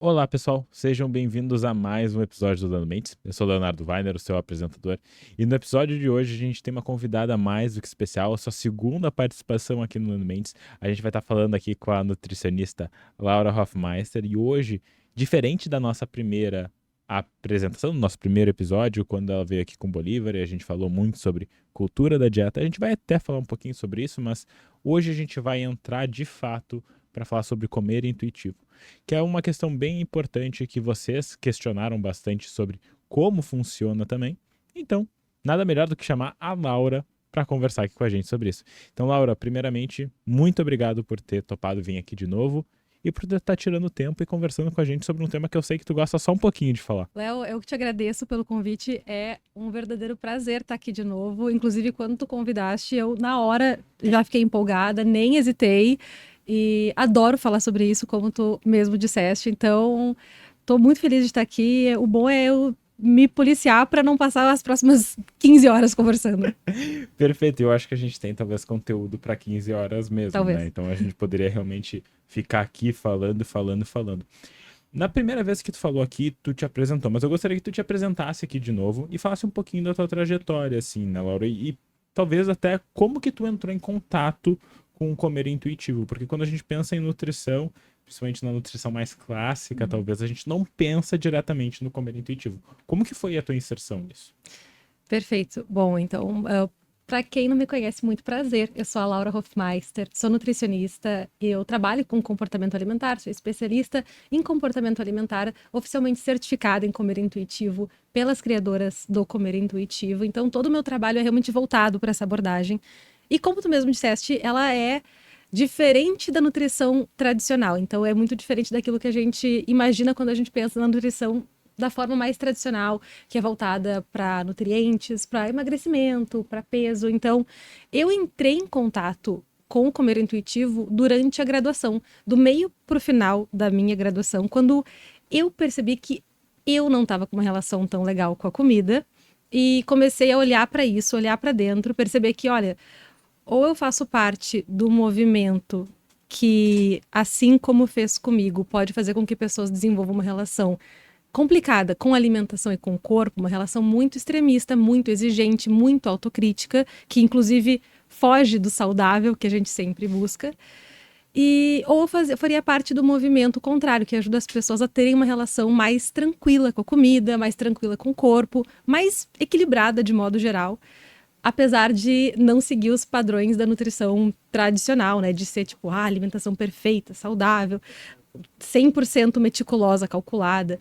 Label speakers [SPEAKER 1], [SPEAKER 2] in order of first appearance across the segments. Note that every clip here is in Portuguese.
[SPEAKER 1] Olá, pessoal. Sejam bem-vindos a mais um episódio do Dando Mentes. Eu sou o Leonardo Weiner, o seu apresentador. E no episódio de hoje a gente tem uma convidada mais do que especial, a sua segunda participação aqui no Dando Mentes. A gente vai estar falando aqui com a nutricionista Laura Hoffmeister. E hoje, diferente da nossa primeira apresentação, do nosso primeiro episódio, quando ela veio aqui com o Bolívar e a gente falou muito sobre cultura da dieta, a gente vai até falar um pouquinho sobre isso, mas hoje a gente vai entrar de fato para falar sobre comer intuitivo, que é uma questão bem importante que vocês questionaram bastante sobre como funciona também. Então, nada melhor do que chamar a Laura para conversar aqui com a gente sobre isso. Então, Laura, primeiramente, muito obrigado por ter topado vir aqui de novo e por estar tirando tempo e conversando com a gente sobre um tema que eu sei que tu gosta só um pouquinho de falar.
[SPEAKER 2] Léo, eu que te agradeço pelo convite. É um verdadeiro prazer estar aqui de novo. Inclusive, quando tu convidaste, eu na hora já fiquei empolgada, nem hesitei. E adoro falar sobre isso, como tu mesmo disseste. Então, estou muito feliz de estar aqui. O bom é eu me policiar para não passar as próximas 15 horas conversando.
[SPEAKER 1] Perfeito, eu acho que a gente tem talvez conteúdo para 15 horas mesmo, né?
[SPEAKER 2] Talvez.
[SPEAKER 1] Então a gente poderia realmente ficar aqui falando, falando, falando. Na primeira vez que tu falou aqui, tu te apresentou, mas eu gostaria que tu te apresentasse aqui de novo e falasse um pouquinho da tua trajetória, assim, né, Laura? E talvez até como que tu entrou em contato com o comer intuitivo, porque quando a gente pensa em nutrição, principalmente na nutrição mais clássica,
[SPEAKER 2] Uhum.
[SPEAKER 1] talvez a gente não pensa diretamente no comer intuitivo. Como que foi a tua inserção nisso?
[SPEAKER 2] Perfeito. Bom, então, para quem não me conhece, muito prazer. Eu sou a Laura Hofmeister, sou nutricionista e eu trabalho com comportamento alimentar, sou especialista em comportamento alimentar, oficialmente certificada em comer intuitivo pelas criadoras do comer intuitivo. Então, todo o meu trabalho é realmente voltado para essa abordagem. E como tu mesmo disseste, ela é diferente da nutrição tradicional. Então, é muito diferente daquilo que a gente imagina quando a gente pensa na nutrição da forma mais tradicional, que é voltada para nutrientes, para emagrecimento, para peso. Então, eu entrei em contato com o comer intuitivo durante a graduação, do meio para o final da minha graduação, quando eu percebi que eu não estava com uma relação tão legal com a comida e comecei a olhar para isso, olhar para dentro, perceber que, olha, ou eu faço parte do movimento que, assim como fez comigo, pode fazer com que pessoas desenvolvam uma relação complicada com a alimentação e com o corpo, uma relação muito extremista, muito exigente, muito autocrítica, que inclusive foge do saudável que a gente sempre busca. E ou faria parte do movimento contrário, que ajuda as pessoas a terem uma relação mais tranquila com a comida, mais tranquila com o corpo, mais equilibrada de modo geral, apesar de não seguir os padrões da nutrição tradicional, né, de ser tipo, alimentação perfeita, saudável, 100% meticulosa, calculada.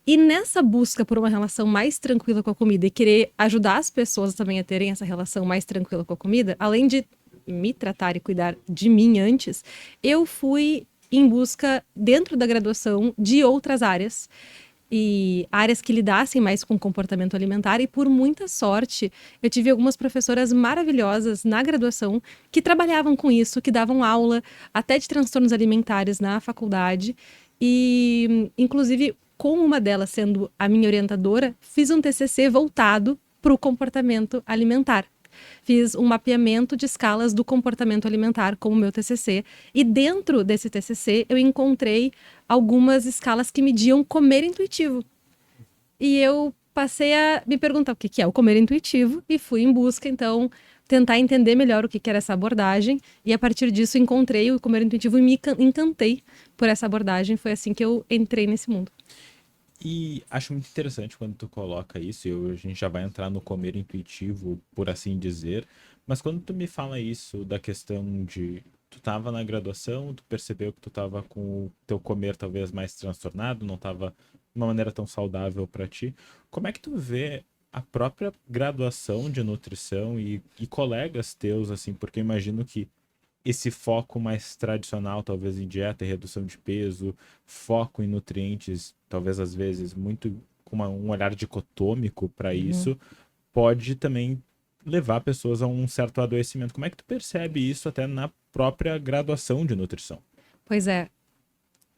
[SPEAKER 2] E nessa busca por uma relação mais tranquila com a comida e querer ajudar as pessoas também a terem essa relação mais tranquila com a comida, além de me tratar e cuidar de mim antes, eu fui em busca, dentro da graduação, de outras áreas. E áreas que lidassem mais com comportamento alimentar, e por muita sorte, eu tive algumas professoras maravilhosas na graduação que trabalhavam com isso, que davam aula até de transtornos alimentares na faculdade. E, inclusive, com uma delas sendo a minha orientadora, fiz um TCC voltado para o comportamento alimentar. Fiz um mapeamento de escalas do comportamento alimentar com o meu TCC. E dentro desse TCC, eu encontrei algumas escalas que mediam comer intuitivo. E eu passei a me perguntar o que é o comer intuitivo e fui em busca, então, tentar entender melhor o que era essa abordagem. E a partir disso, encontrei o comer intuitivo e me encantei por essa abordagem. Foi assim que eu entrei nesse mundo.
[SPEAKER 1] E acho muito interessante quando tu coloca isso, a gente já vai entrar no comer intuitivo, por assim dizer, mas quando tu me fala isso da questão de tu tava na graduação, tu percebeu que tu tava com o teu comer talvez mais transtornado, não tava de uma maneira tão saudável para ti, como é que tu vê a própria graduação de nutrição e colegas teus, assim, porque eu imagino que esse foco mais tradicional, talvez em dieta e redução de peso, foco em nutrientes, talvez às vezes muito com um olhar dicotômico para
[SPEAKER 2] Uhum.
[SPEAKER 1] isso, pode também levar pessoas a um certo adoecimento. Como é que tu percebe isso até na própria graduação de nutrição?
[SPEAKER 2] Pois é,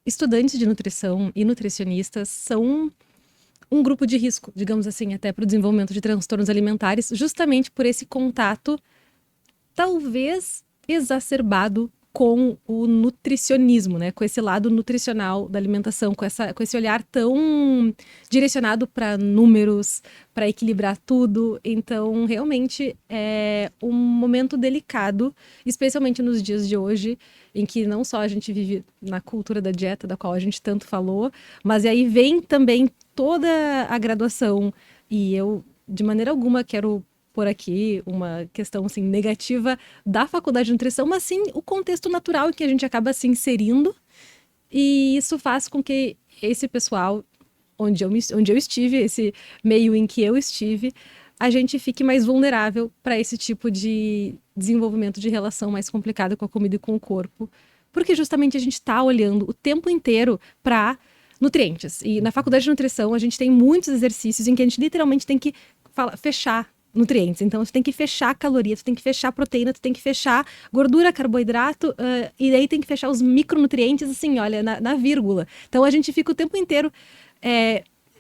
[SPEAKER 2] estudantes de nutrição e nutricionistas são um grupo de risco, digamos assim, até para o desenvolvimento de transtornos alimentares, justamente por esse contato talvez exacerbado com o nutricionismo, né? Com esse lado nutricional da alimentação, com esse olhar tão direcionado para números, para equilibrar tudo. Então, realmente é um momento delicado, especialmente nos dias de hoje, em que não só a gente vive na cultura da dieta, da qual a gente tanto falou, mas aí vem também toda a graduação. E eu, de maneira alguma, quero por aqui uma questão assim, negativa da faculdade de nutrição, mas sim o contexto natural em que a gente acaba se inserindo, e isso faz com que esse pessoal, onde eu estive, esse meio em que eu estive, a gente fique mais vulnerável para esse tipo de desenvolvimento de relação mais complicada com a comida e com o corpo, porque justamente a gente está olhando o tempo inteiro para nutrientes. E na faculdade de nutrição a gente tem muitos exercícios em que a gente literalmente tem que fechar nutrientes. Então, você tem que fechar caloria, você tem que fechar proteína, você tem que fechar gordura, carboidrato, e daí tem que fechar os micronutrientes, assim, olha, na vírgula. Então, a gente fica o tempo inteiro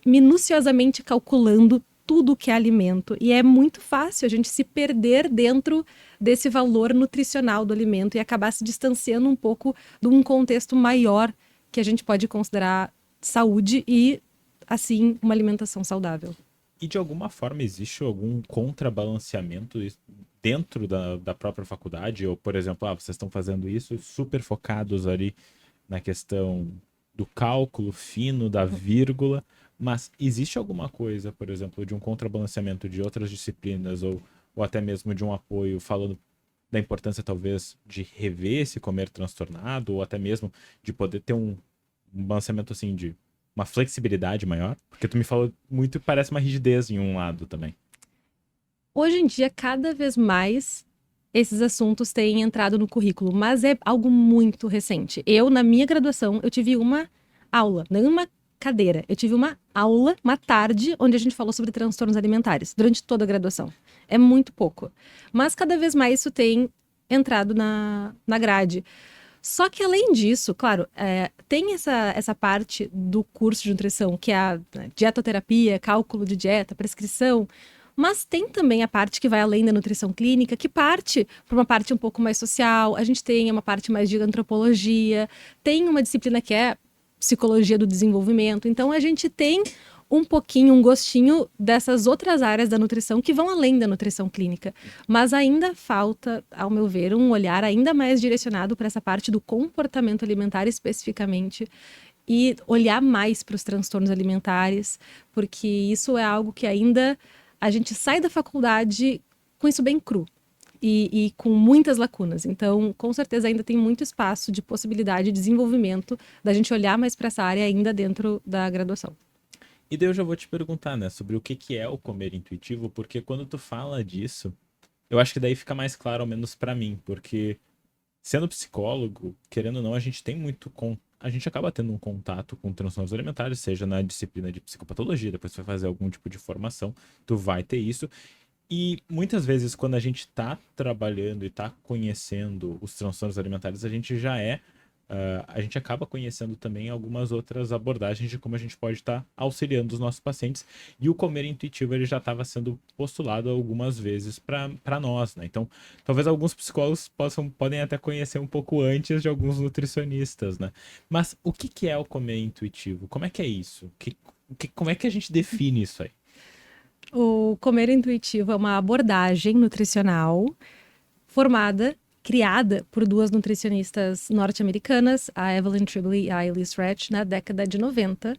[SPEAKER 2] minuciosamente calculando tudo que é alimento. E é muito fácil a gente se perder dentro desse valor nutricional do alimento e acabar se distanciando um pouco de um contexto maior que a gente pode considerar saúde e, assim, uma alimentação saudável.
[SPEAKER 1] E de alguma forma existe algum contrabalanceamento dentro da própria faculdade? Ou, por exemplo, vocês estão fazendo isso super focados ali na questão do cálculo fino, da vírgula, mas existe alguma coisa, por exemplo, de um contrabalanceamento de outras disciplinas ou até mesmo de um apoio falando da importância talvez de rever esse comer transtornado ou até mesmo de poder ter um balanceamento assim de uma flexibilidade maior? Porque tu me falou muito e parece uma rigidez em um lado também.
[SPEAKER 2] Hoje em dia, cada vez mais, esses assuntos têm entrado no currículo, mas é algo muito recente. Eu, na minha graduação, eu tive uma aula, não uma cadeira. Eu tive uma aula, uma tarde, onde a gente falou sobre transtornos alimentares, durante toda a graduação. É muito pouco. Mas cada vez mais isso tem entrado na grade. Só que, além disso, claro, tem essa parte do curso de nutrição, que é a dietoterapia, cálculo de dieta, prescrição, mas tem também a parte que vai além da nutrição clínica, que parte para uma parte um pouco mais social. A gente tem uma parte mais de antropologia, tem uma disciplina que é psicologia do desenvolvimento. Então, a gente tem um pouquinho, um gostinho dessas outras áreas da nutrição que vão além da nutrição clínica. Mas ainda falta, ao meu ver, um olhar ainda mais direcionado para essa parte do comportamento alimentar especificamente e olhar mais para os transtornos alimentares, porque isso é algo que ainda a gente sai da faculdade com isso bem cru e com muitas lacunas. Então, com certeza, ainda tem muito espaço de possibilidade de desenvolvimento da gente olhar mais para essa área ainda dentro da graduação.
[SPEAKER 1] E daí eu já vou te perguntar, né, sobre o que é o comer intuitivo, porque quando tu fala disso, eu acho que daí fica mais claro, ao menos pra mim, porque sendo psicólogo, querendo ou não, a gente tem muito a gente acaba tendo um contato com transtornos alimentares, seja na disciplina de psicopatologia, depois tu vai fazer algum tipo de formação, tu vai ter isso. E muitas vezes quando a gente tá trabalhando e tá conhecendo os transtornos alimentares, a gente já a gente acaba conhecendo também algumas outras abordagens de como a gente pode estar auxiliando os nossos pacientes. E o comer intuitivo ele já estava sendo postulado algumas vezes para nós, né? Então, talvez alguns psicólogos podem até conhecer um pouco antes de alguns nutricionistas, né? Mas o que é o comer intuitivo? Como é que é isso? Como é que a gente define isso aí?
[SPEAKER 2] O comer intuitivo é uma abordagem nutricional criada por duas nutricionistas norte-americanas, a Evelyn Tribole e a Elise Resch, na década de 90.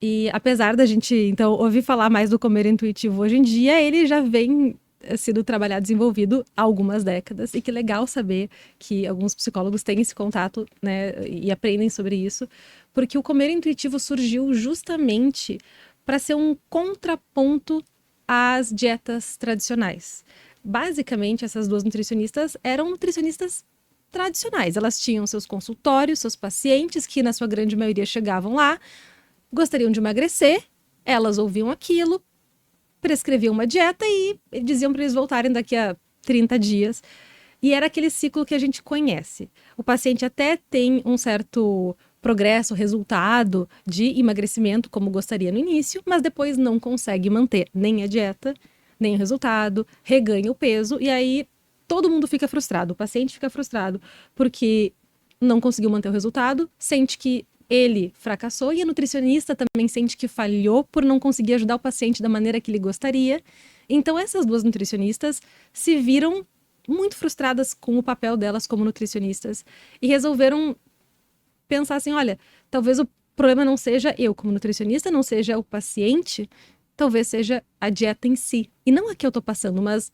[SPEAKER 2] E apesar da gente, então, ouvir falar mais do comer intuitivo hoje em dia, ele já vem sido trabalhado, desenvolvido há algumas décadas. E que legal saber que alguns psicólogos têm esse contato, né, e aprendem sobre isso, porque o comer intuitivo surgiu justamente para ser um contraponto às dietas tradicionais. Basicamente, essas duas nutricionistas eram nutricionistas tradicionais. Elas tinham seus consultórios, seus pacientes, que na sua grande maioria chegavam lá, gostariam de emagrecer, elas ouviam aquilo, prescreviam uma dieta e diziam para eles voltarem daqui a 30 dias. E era aquele ciclo que a gente conhece. O paciente até tem um certo progresso, resultado de emagrecimento, como gostaria no início, mas depois não consegue manter nem a dieta, nem o resultado, reganha o peso, e aí todo mundo fica frustrado. O paciente fica frustrado porque não conseguiu manter o resultado, sente que ele fracassou e a nutricionista também sente que falhou por não conseguir ajudar o paciente da maneira que ele gostaria. Então, essas duas nutricionistas se viram muito frustradas com o papel delas como nutricionistas e resolveram pensar assim, olha, talvez o problema não seja eu como nutricionista, não seja o paciente, talvez seja a dieta em si. E não a que eu tô passando, mas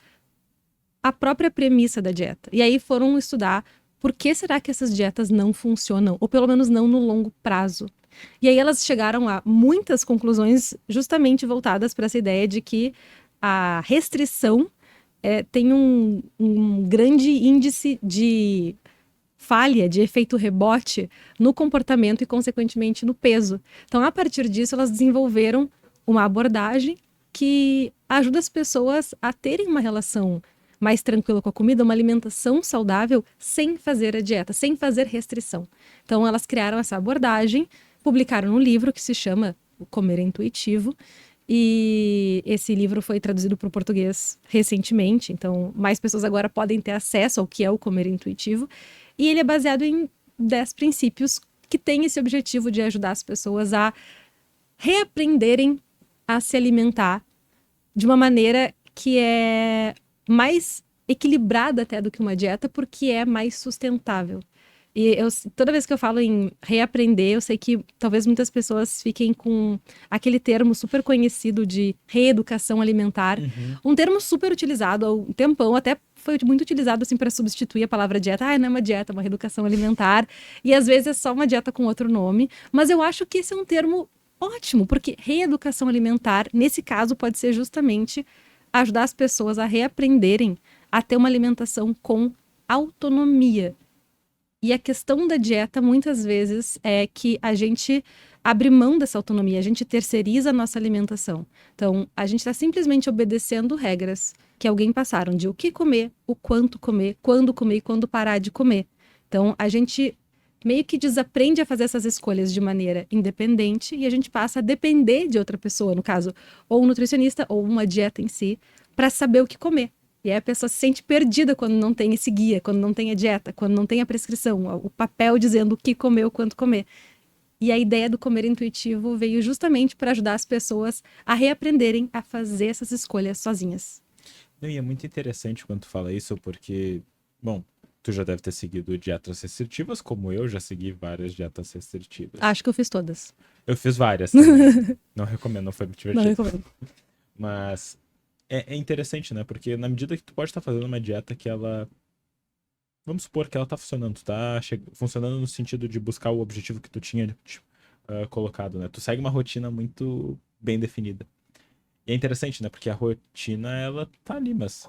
[SPEAKER 2] a própria premissa da dieta. E aí foram estudar por que será que essas dietas não funcionam, ou pelo menos não no longo prazo. E aí elas chegaram a muitas conclusões justamente voltadas para essa ideia de que a restrição tem um grande índice de falha, de efeito rebote no comportamento e, consequentemente, no peso. Então, a partir disso, elas desenvolveram uma abordagem que ajuda as pessoas a terem uma relação mais tranquila com a comida, uma alimentação saudável, sem fazer a dieta, sem fazer restrição. Então, elas criaram essa abordagem, publicaram um livro que se chama O Comer Intuitivo, e esse livro foi traduzido para o português recentemente, então mais pessoas agora podem ter acesso ao que é o comer intuitivo. E ele é baseado em 10 princípios que têm esse objetivo de ajudar as pessoas a reaprenderem a se alimentar de uma maneira que é mais equilibrada até do que uma dieta, porque é mais sustentável. E toda vez que eu falo em reaprender, eu sei que talvez muitas pessoas fiquem com aquele termo super conhecido de reeducação alimentar. Um termo super utilizado há um tempão, até foi muito utilizado assim para substituir a palavra dieta. Ah, não é uma dieta, é uma reeducação alimentar. E às vezes é só uma dieta com outro nome. Mas eu acho que esse é um termo ótimo, porque reeducação alimentar, nesse caso, pode ser justamente ajudar as pessoas a reaprenderem a ter uma alimentação com autonomia. E a questão da dieta, muitas vezes, é que a gente abre mão dessa autonomia, a gente terceiriza a nossa alimentação. Então, a gente está simplesmente obedecendo regras que alguém passaram de o que comer, o quanto comer, quando comer e quando parar de comer. Então, a gente meio que desaprende a fazer essas escolhas de maneira independente e a gente passa a depender de outra pessoa, no caso, ou um nutricionista ou uma dieta em si, para saber o que comer. E aí a pessoa se sente perdida quando não tem esse guia, quando não tem a dieta, quando não tem a prescrição, o papel dizendo o que comer, o quanto comer. E a ideia do comer intuitivo veio justamente para ajudar as pessoas a reaprenderem a fazer essas escolhas sozinhas.
[SPEAKER 1] Não, e é muito interessante quando tu fala isso, porque, bom, tu já deve ter seguido dietas restritivas, como eu já segui várias dietas restritivas.
[SPEAKER 2] Acho que eu fiz todas.
[SPEAKER 1] Eu fiz várias também. Não recomendo, não foi muito divertido.
[SPEAKER 2] Não recomendo.
[SPEAKER 1] Mas é interessante, né? Porque na medida que tu pode estar fazendo uma dieta que ela... Vamos supor que ela tá funcionando. Tu tá funcionando no sentido de buscar o objetivo que tu tinha colocado, né? Tu segue uma rotina muito bem definida. E é interessante, né? Porque a rotina, ela tá ali, mas...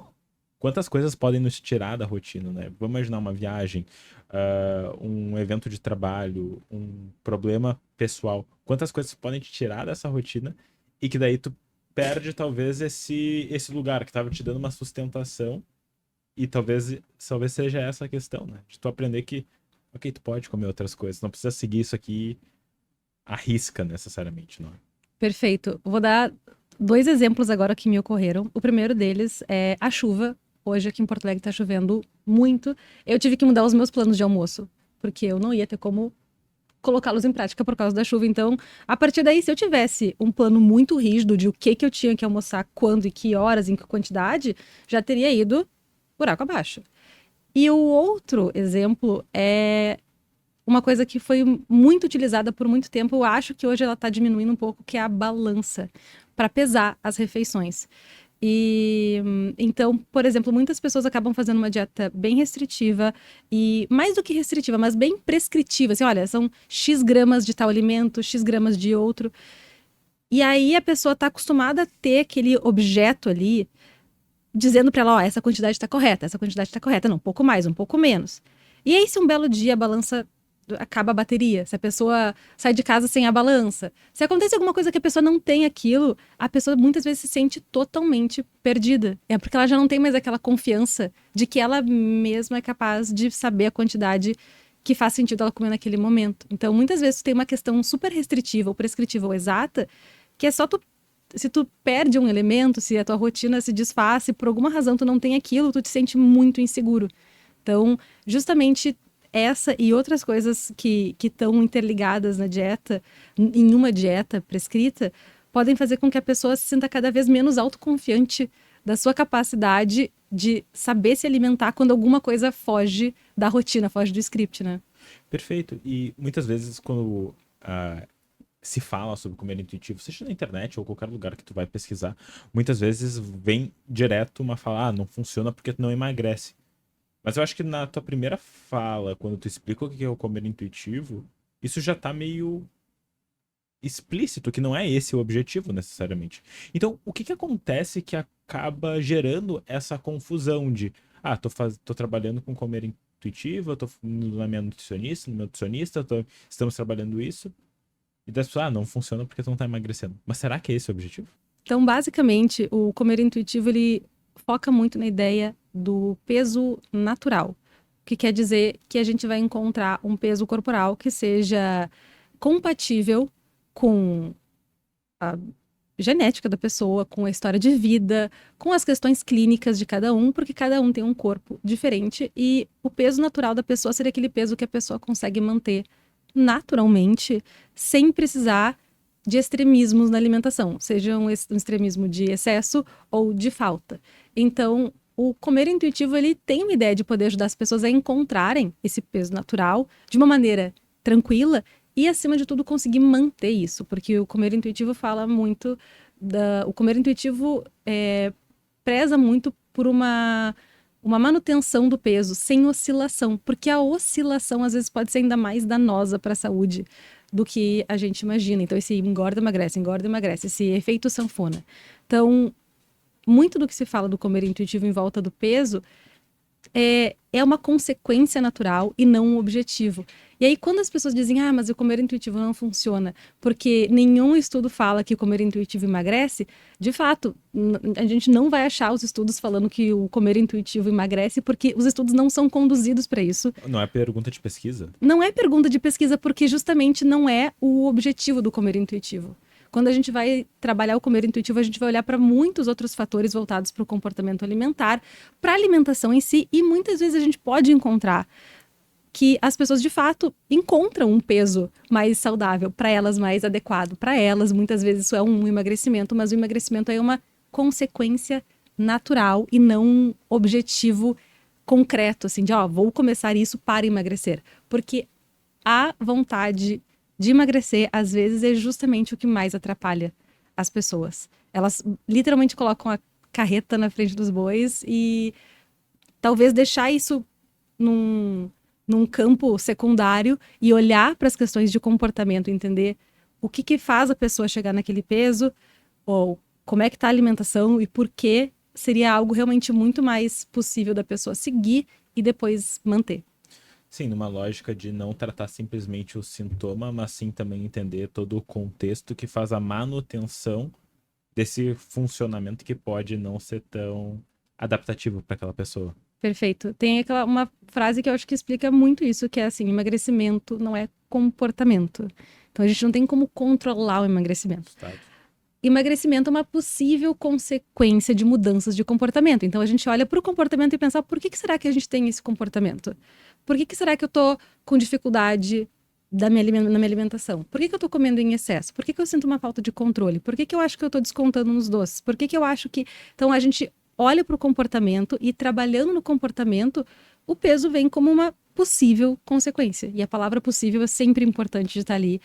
[SPEAKER 1] Quantas coisas podem nos tirar da rotina, né? Vamos imaginar uma viagem, um evento de trabalho, um problema pessoal. Quantas coisas podem te tirar dessa rotina e que daí tu perde talvez esse lugar que estava te dando uma sustentação e talvez seja essa a questão, né? De tu aprender que, ok, tu pode comer outras coisas, não precisa seguir isso aqui à risca necessariamente, não é?
[SPEAKER 2] Perfeito. Vou dar 2 exemplos agora que me ocorreram. O primeiro deles é a chuva. Hoje aqui em Porto Alegre tá chovendo muito. Eu tive que mudar os meus planos de almoço, porque eu não ia ter como colocá-los em prática por causa da chuva. Então, a partir daí, se eu tivesse um plano muito rígido de o que eu tinha que almoçar, quando e que horas, em que quantidade, já teria ido buraco abaixo. E o outro exemplo é uma coisa que foi muito utilizada por muito tempo. Eu acho que hoje ela está diminuindo um pouco, que é a balança, para pesar as refeições. E então, por exemplo, muitas pessoas acabam fazendo uma dieta bem restritiva e mais do que restritiva, mas bem prescritiva. Assim, olha, são X gramas de tal alimento, X gramas de outro. E aí a pessoa está acostumada a ter aquele objeto ali dizendo para ela, ó, essa quantidade está correta, essa quantidade está correta. Não, um pouco mais, um pouco menos. E aí, se um belo dia a balança acaba a bateria, se a pessoa sai de casa sem a balança, se acontece alguma coisa que a pessoa não tem aquilo, a pessoa muitas vezes se sente totalmente perdida. É porque ela já não tem mais aquela confiança de que ela mesma é capaz de saber a quantidade que faz sentido ela comer naquele momento. Então, muitas vezes tu tem uma questão super restritiva ou prescritiva ou exata, que é só tu se tu perde um elemento, se a tua rotina se desfaz, se por alguma razão tu não tem aquilo, tu te sente muito inseguro. Então, justamente essa e outras coisas que estão interligadas na dieta, em uma dieta prescrita, podem fazer com que a pessoa se sinta cada vez menos autoconfiante da sua capacidade de saber se alimentar quando alguma coisa foge da rotina, foge do script, né?
[SPEAKER 1] Perfeito. E muitas vezes quando se fala sobre comer intuitivo, seja na internet ou qualquer lugar que tu vai pesquisar, muitas vezes vem direto uma fala, não funciona porque tu não emagrece. Mas eu acho que na tua primeira fala, quando tu explica o que é o comer intuitivo, isso já tá meio explícito, que não é esse o objetivo necessariamente. Então, o que acontece que acaba gerando essa confusão de, tô trabalhando com comer intuitivo, eu tô na minha nutricionista, no meu nutricionista, estamos trabalhando isso, e das pessoas, não funciona porque tu não tá emagrecendo. Mas será que é esse o objetivo?
[SPEAKER 2] Então, basicamente, o comer intuitivo, ele foca muito na ideia do peso natural, o que quer dizer que a gente vai encontrar um peso corporal que seja compatível com a genética da pessoa, com a história de vida, com as questões clínicas de cada um, porque cada um tem um corpo diferente e o peso natural da pessoa seria aquele peso que a pessoa consegue manter naturalmente, sem precisar de extremismos na alimentação, seja um extremismo de excesso ou de falta. Então, o comer intuitivo, ele tem uma ideia de poder ajudar as pessoas a encontrarem esse peso natural de uma maneira tranquila e, acima de tudo, conseguir manter isso, porque o comer intuitivo fala muito o comer intuitivo preza muito por uma manutenção do peso sem oscilação, porque a oscilação às vezes pode ser ainda mais danosa para a saúde do que a gente imagina. Então, esse engorda, emagrece, esse efeito sanfona. Então, muito do que se fala do comer intuitivo em volta do peso é uma consequência natural e não um objetivo. E aí, quando as pessoas dizem, mas o comer intuitivo não funciona, porque nenhum estudo fala que o comer intuitivo emagrece, de fato, a gente não vai achar os estudos falando que o comer intuitivo emagrece, porque os estudos não são conduzidos para isso.
[SPEAKER 1] Não é pergunta de pesquisa?
[SPEAKER 2] Não é pergunta de pesquisa, porque justamente não é o objetivo do comer intuitivo. Quando a gente vai trabalhar o comer intuitivo, a gente vai olhar para muitos outros fatores voltados para o comportamento alimentar, para a alimentação em si, e muitas vezes a gente pode encontrar que as pessoas de fato encontram um peso mais saudável, para elas mais adequado, para elas muitas vezes isso é um emagrecimento, mas o emagrecimento é uma consequência natural e não um objetivo concreto, assim, de vou começar isso para emagrecer, porque a vontade de emagrecer, às vezes, é justamente o que mais atrapalha as pessoas. Elas literalmente colocam a carreta na frente dos bois e talvez deixar isso num campo secundário e olhar para as questões de comportamento, entender o que faz a pessoa chegar naquele peso, ou como é que está a alimentação e por que seria algo realmente muito mais possível da pessoa seguir e depois manter.
[SPEAKER 1] Sim, numa lógica de não tratar simplesmente o sintoma, mas sim também entender todo o contexto que faz a manutenção desse funcionamento que pode não ser tão adaptativo para aquela pessoa.
[SPEAKER 2] Perfeito. Tem uma frase que eu acho que explica muito isso, que é assim, emagrecimento não é comportamento. Então a gente não tem como controlar o emagrecimento.
[SPEAKER 1] Estado.
[SPEAKER 2] Emagrecimento é uma possível consequência de mudanças de comportamento. Então a gente olha para o comportamento e pensa, por que será que a gente tem esse comportamento? Por que será que eu tô com dificuldade na minha alimentação? Por que eu tô comendo em excesso? Por que eu sinto uma falta de controle? Por que eu acho que eu tô descontando nos doces? Por que eu acho que... Então a gente olha para o comportamento e trabalhando no comportamento, o peso vem como uma possível consequência. E a palavra possível é sempre importante de estar ali,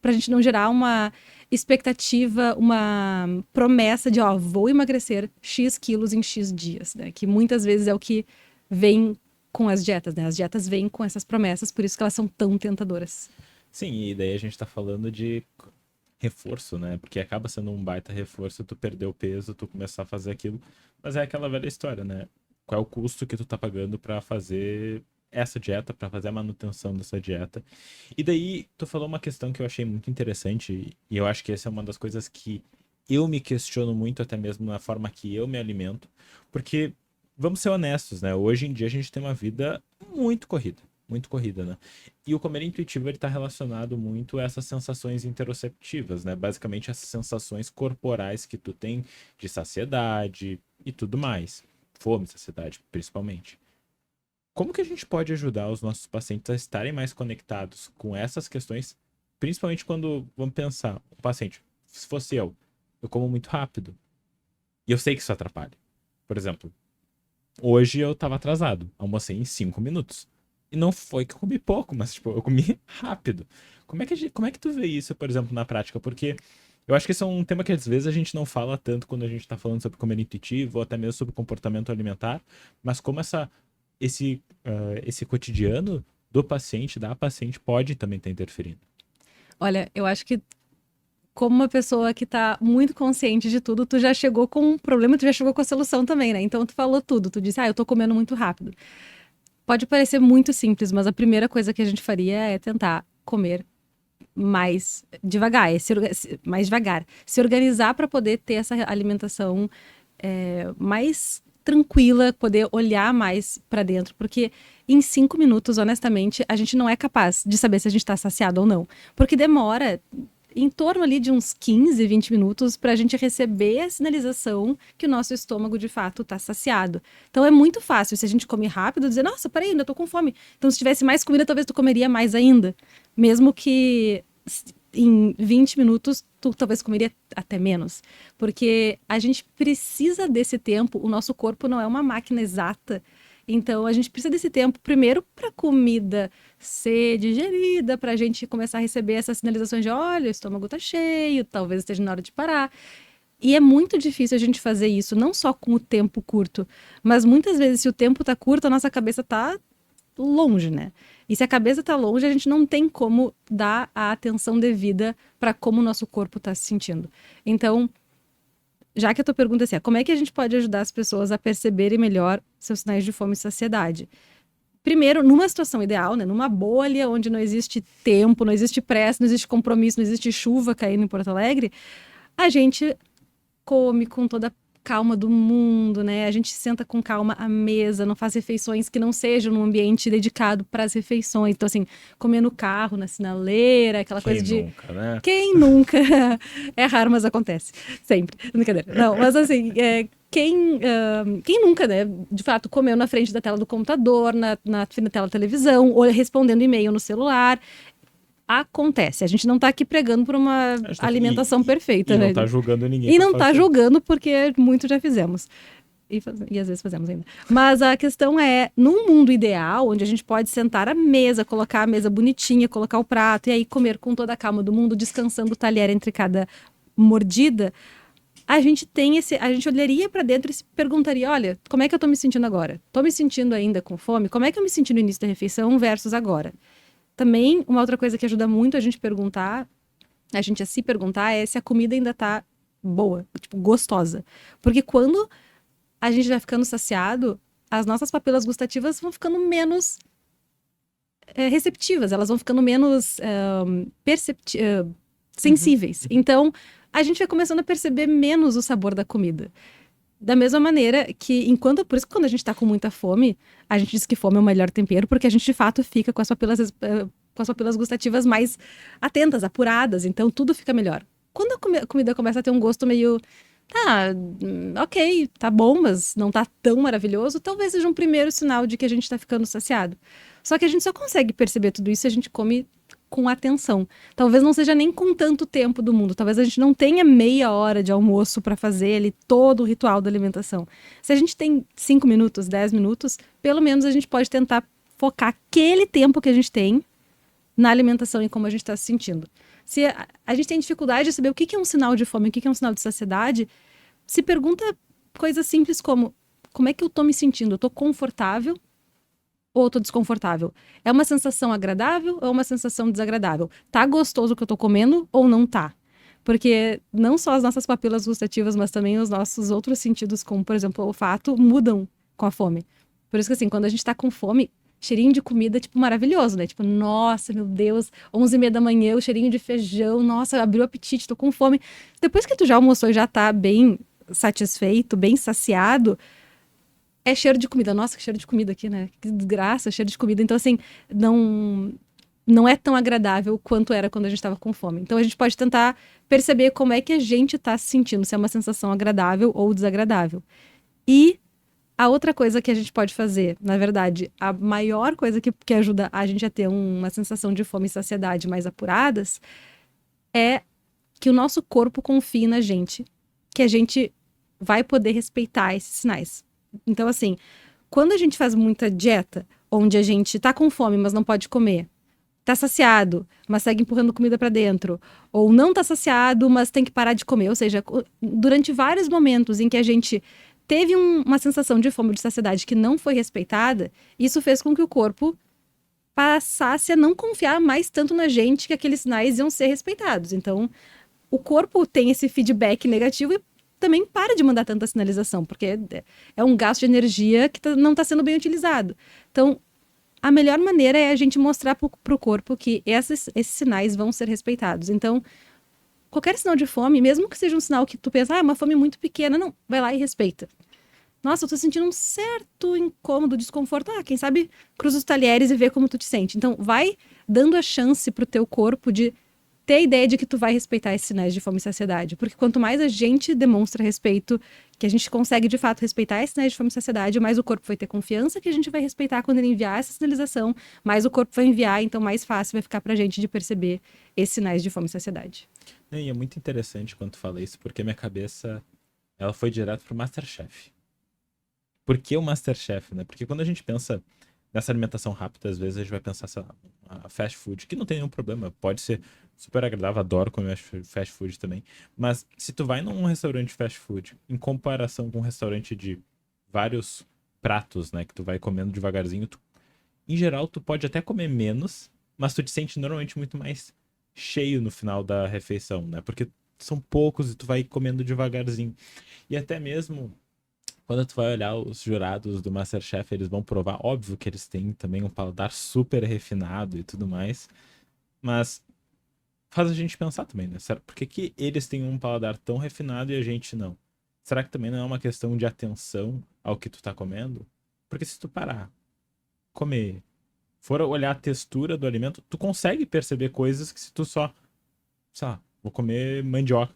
[SPEAKER 2] para a gente não gerar uma expectativa, uma promessa de, vou emagrecer X quilos em X dias, né? Que muitas vezes é o que vem com as dietas, né? As dietas vêm com essas promessas, por isso que elas são tão tentadoras.
[SPEAKER 1] Sim, e daí a gente tá falando de reforço, né? Porque acaba sendo um baita reforço, tu perder o peso, tu começar a fazer aquilo. Mas é aquela velha história, né? Qual é o custo que tu tá pagando para fazer essa dieta, para fazer a manutenção dessa dieta? E daí, tu falou uma questão que eu achei muito interessante, e eu acho que essa é uma das coisas que eu me questiono muito, até mesmo na forma que eu me alimento, porque, vamos ser honestos, né? Hoje em dia a gente tem uma vida muito corrida. muito corrida, né? E o comer intuitivo, ele tá relacionado muito a essas sensações interoceptivas, né? Basicamente, essas sensações corporais que tu tem de saciedade e tudo mais. Fome, saciedade, principalmente. Como que a gente pode ajudar os nossos pacientes a estarem mais conectados com essas questões, principalmente quando, vamos pensar, o paciente, se fosse eu como muito rápido, e eu sei que isso atrapalha. Por exemplo, hoje eu tava atrasado, almocei em 5 minutos. E não foi que eu comi pouco, mas tipo, eu comi rápido. Como é que tu vê isso, por exemplo, na prática? Porque eu acho que esse é um tema que às vezes a gente não fala tanto quando a gente tá falando sobre comer intuitivo ou até mesmo sobre comportamento alimentar, mas como esse cotidiano do paciente, da paciente, pode também estar interferindo.
[SPEAKER 2] Olha, eu acho que como uma pessoa que tá muito consciente de tudo, tu já chegou com um problema, tu já chegou com a solução também, né? Então tu falou tudo, tu disse, eu tô comendo muito rápido. Pode parecer muito simples, mas a primeira coisa que a gente faria é tentar comer mais devagar, mais devagar. Se organizar para poder ter essa alimentação mais tranquila, poder olhar mais para dentro, porque em 5 minutos, honestamente, a gente não é capaz de saber se a gente está saciado ou não, porque demora em torno ali de uns 15, 20 minutos para a gente receber a sinalização que o nosso estômago de fato está saciado. Então é muito fácil, se a gente come rápido, dizer, nossa, peraí, ainda tô com fome. Então se tivesse mais comida, talvez tu comeria mais ainda. Mesmo que em 20 minutos, tu talvez comeria até menos. Porque a gente precisa desse tempo, o nosso corpo não é uma máquina exata. Então, a gente precisa desse tempo, primeiro, para a comida ser digerida, para a gente começar a receber essas sinalizações de, olha, o estômago tá cheio, talvez esteja na hora de parar. E é muito difícil a gente fazer isso, não só com o tempo curto, mas muitas vezes, se o tempo tá curto, a nossa cabeça tá longe, né? E se a cabeça tá longe, a gente não tem como dar a atenção devida para como o nosso corpo tá se sentindo. Então, já que a tua pergunta é assim, como é que a gente pode ajudar as pessoas a perceberem melhor seus sinais de fome e saciedade? Primeiro, numa situação ideal, né, numa bolha onde não existe tempo, não existe pressa, não existe compromisso, não existe chuva caindo em Porto Alegre, a gente come com toda a calma do mundo, né? A gente senta com calma à mesa, não faz refeições que não sejam num ambiente dedicado para as refeições. Então, assim, comer no carro, na sinaleira, aquela coisa de...
[SPEAKER 1] Quem nunca, né?
[SPEAKER 2] Quem nunca? É raro, mas acontece. Sempre. Brincadeira. Não, mas assim, quem nunca, né, de fato, comeu na frente da tela do computador, na tela da televisão, ou respondendo e-mail no celular. Acontece. A gente não tá aqui pregando por uma alimentação perfeita,
[SPEAKER 1] e
[SPEAKER 2] né?
[SPEAKER 1] não tá julgando ninguém.
[SPEAKER 2] E não tá julgando porque muito já fizemos. E às vezes fazemos ainda. Mas a questão é, num mundo ideal, onde a gente pode sentar à mesa, colocar a mesa bonitinha, colocar o prato e aí comer com toda a calma do mundo, descansando o talher entre cada mordida, a gente olharia para dentro e se perguntaria, olha, como é que eu tô me sentindo agora? Tô me sentindo ainda com fome? Como é que eu me senti no início da refeição versus agora? Também, uma outra coisa que ajuda muito a gente a se perguntar é se a comida ainda tá boa, tipo, gostosa. Porque quando a gente vai ficando saciado, as nossas papilas gustativas vão ficando menos receptivas, elas vão ficando menos sensíveis.
[SPEAKER 1] Uhum.
[SPEAKER 2] Então, a gente vai começando a perceber menos o sabor da comida. Da mesma maneira que, por isso que quando a gente tá com muita fome, a gente diz que fome é o melhor tempero, porque a gente de fato fica com as papilas gustativas mais atentas, apuradas, então tudo fica melhor. Quando a comida começa a ter um gosto meio, ok, tá bom, mas não tá tão maravilhoso, talvez seja um primeiro sinal de que a gente tá ficando saciado. Só que a gente só consegue perceber tudo isso se a gente come com atenção. Talvez não seja nem com tanto tempo do mundo. Talvez a gente não tenha meia hora de almoço para fazer ali todo o ritual da alimentação. Se a gente tem 5 minutos, 10 minutos, pelo menos a gente pode tentar focar aquele tempo que a gente tem na alimentação e como a gente está se sentindo. Se a gente tem dificuldade de saber o que é um sinal de fome, o que é um sinal de saciedade, se pergunta coisas simples como é que eu estou me sentindo? Eu estou confortável? Ou tô desconfortável? É uma sensação agradável ou uma sensação desagradável? Tá gostoso o que eu tô comendo ou não tá? Porque não só as nossas papilas gustativas, mas também os nossos outros sentidos, como, por exemplo, o olfato, mudam com a fome. Por isso que, assim, quando a gente tá com fome, cheirinho de comida, tipo, maravilhoso, né? Tipo, nossa, meu Deus, 11h30 da manhã, o cheirinho de feijão, nossa, abriu o apetite, tô com fome. Depois que tu já almoçou e já tá bem satisfeito, bem saciado, é cheiro de comida. Nossa, que cheiro de comida aqui, né? Que desgraça, cheiro de comida. Então, assim, não é tão agradável quanto era quando a gente estava com fome. Então, a gente pode tentar perceber como é que a gente está se sentindo, se é uma sensação agradável ou desagradável. E a outra coisa que a gente pode fazer, na verdade, a maior coisa que ajuda a gente a ter uma sensação de fome e saciedade mais apuradas, é que o nosso corpo confie na gente, que a gente vai poder respeitar esses sinais. Então, assim, quando a gente faz muita dieta, onde a gente tá com fome, mas não pode comer, tá saciado, mas segue empurrando comida para dentro, ou não tá saciado, mas tem que parar de comer, ou seja, durante vários momentos em que a gente teve uma sensação de fome ou de saciedade que não foi respeitada, isso fez com que o corpo passasse a não confiar mais tanto na gente que aqueles sinais iam ser respeitados. Então, o corpo tem esse feedback negativo e também para de mandar tanta sinalização, porque é um gasto de energia que não está sendo bem utilizado. Então, a melhor maneira é a gente mostrar para o corpo que esses sinais vão ser respeitados. Então, qualquer sinal de fome, mesmo que seja um sinal que tu pensa, é uma fome muito pequena, não, vai lá e respeita. Nossa, eu tô sentindo um certo incômodo, desconforto. Quem sabe cruza os talheres e vê como tu te sente. Então, vai dando a chance pro teu corpo de ter a ideia de que tu vai respeitar esses sinais de fome e saciedade. Porque quanto mais a gente demonstra respeito, que a gente consegue de fato respeitar esses sinais de fome e saciedade, mais o corpo vai ter confiança que a gente vai respeitar quando ele enviar essa sinalização, mais o corpo vai enviar, então mais fácil vai ficar pra gente de perceber esses sinais de fome e saciedade.
[SPEAKER 1] E é muito interessante quando tu fala isso, porque minha cabeça, ela foi direto pro MasterChef. Por que o MasterChef, né? Porque quando a gente pensa nessa alimentação rápida, às vezes a gente vai pensar, sei lá, a fast food, que não tem nenhum problema, pode ser super agradável, adoro comer fast food também, mas se tu vai num restaurante fast food, em comparação com um restaurante de vários pratos, né, que tu vai comendo devagarzinho, em geral tu pode até comer menos, mas tu te sente normalmente muito mais cheio no final da refeição, né, porque são poucos e tu vai comendo devagarzinho. E até mesmo quando tu vai olhar os jurados do MasterChef, eles vão provar, óbvio que eles têm também um paladar super refinado e tudo mais, mas faz a gente pensar também, né? Por que que eles têm um paladar tão refinado e a gente não? Será que também não é uma questão de atenção ao que tu tá comendo? Porque se tu parar, comer, for olhar a textura do alimento, tu consegue perceber coisas que se tu só, sei lá, vou comer mandioca,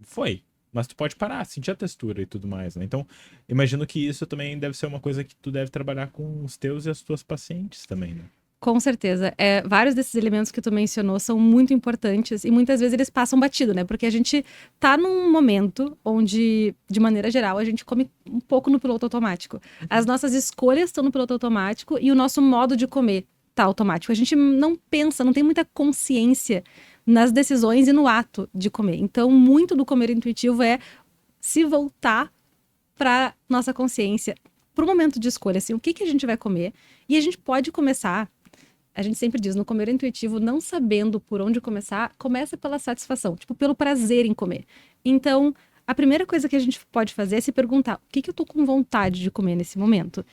[SPEAKER 1] foi. Mas tu pode parar, sentir a textura e tudo mais, né? Então, imagino que isso também deve ser uma coisa que tu deve trabalhar com os teus e as tuas pacientes também, né?
[SPEAKER 2] Com certeza. Vários desses elementos que tu mencionou são muito importantes e muitas vezes eles passam batido, né? Porque a gente tá num momento onde, de maneira geral, a gente come um pouco no piloto automático. As nossas escolhas estão no piloto automático e o nosso modo de comer tá automático. A gente não pensa, não tem muita consciência nas decisões e no ato de comer. Então, muito do comer intuitivo é se voltar para nossa consciência, para o momento de escolha, assim, o que a gente vai comer. E a gente pode começar, a gente sempre diz, no comer intuitivo, não sabendo por onde começar, começa pela satisfação, tipo, pelo prazer em comer. Então, a primeira coisa que a gente pode fazer é se perguntar, o que eu tô com vontade de comer nesse momento?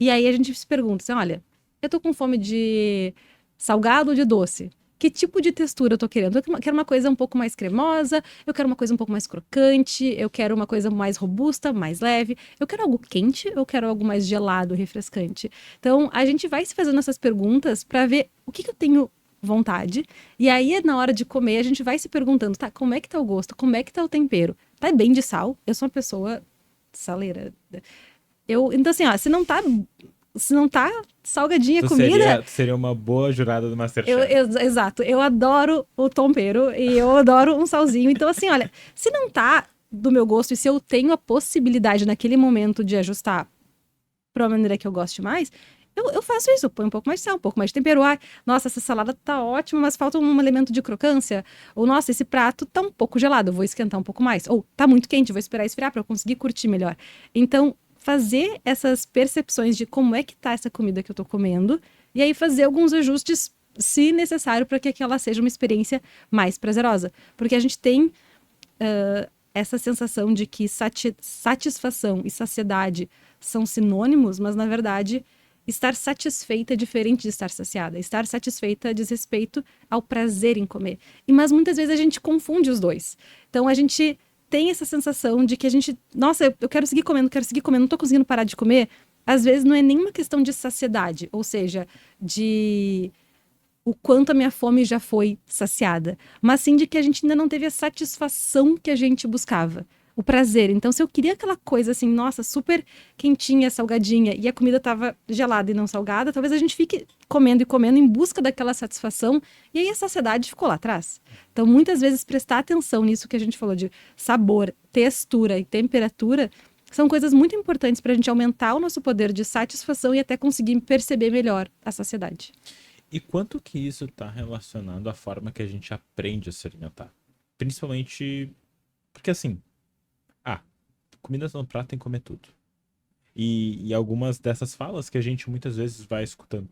[SPEAKER 2] E aí a gente se pergunta, assim, olha, eu tô com fome de salgado ou de doce? Que tipo de textura eu tô querendo? Eu quero uma coisa um pouco mais cremosa, eu quero uma coisa um pouco mais crocante, eu quero uma coisa mais robusta, mais leve, eu quero algo quente, eu quero algo mais gelado, refrescante. Então, a gente vai se fazendo essas perguntas para ver o que eu tenho vontade, e aí na hora de comer a gente vai se perguntando, tá, como é que tá o gosto, como é que tá o tempero? Tá bem de sal? Eu sou uma pessoa saleira. Então assim, ó, se não tá salgadinha a comida...
[SPEAKER 1] Seria uma boa jurada do MasterChef.
[SPEAKER 2] Exato. Eu adoro o tempero e eu adoro um salzinho. Então, assim, olha, se não tá do meu gosto e se eu tenho a possibilidade naquele momento de ajustar pra uma maneira que eu goste mais, eu faço isso. Eu ponho um pouco mais de sal, um pouco mais de tempero. Nossa, essa salada tá ótima, mas falta um elemento de crocância. Ou, nossa, esse prato tá um pouco gelado, eu vou esquentar um pouco mais. Ou, tá muito quente, vou esperar esfriar pra eu conseguir curtir melhor. Então, fazer essas percepções de como é que tá essa comida que eu tô comendo, e aí fazer alguns ajustes, se necessário, para que aquela seja uma experiência mais prazerosa. Porque a gente tem essa sensação de que satisfação e saciedade são sinônimos, mas na verdade estar satisfeita é diferente de estar saciada. Estar satisfeita diz respeito ao prazer em comer. Mas muitas vezes a gente confunde os dois. Então a gente tem essa sensação de que a gente, nossa, eu quero seguir comendo, não tô conseguindo parar de comer, às vezes não é nem uma questão de saciedade, ou seja, de o quanto a minha fome já foi saciada, mas sim de que a gente ainda não teve a satisfação que a gente buscava, o prazer. Então, se eu queria aquela coisa assim, nossa, super quentinha, salgadinha, e a comida estava gelada e não salgada, talvez a gente fique comendo e comendo em busca daquela satisfação, e aí a saciedade ficou lá atrás. Então, muitas vezes, prestar atenção nisso que a gente falou de sabor, textura e temperatura, são coisas muito importantes para a gente aumentar o nosso poder de satisfação e até conseguir perceber melhor a saciedade.
[SPEAKER 1] E quanto que isso está relacionado à forma que a gente aprende a se alimentar? Principalmente porque, assim, comida no prato tem que comer tudo. E algumas dessas falas que a gente muitas vezes vai escutando.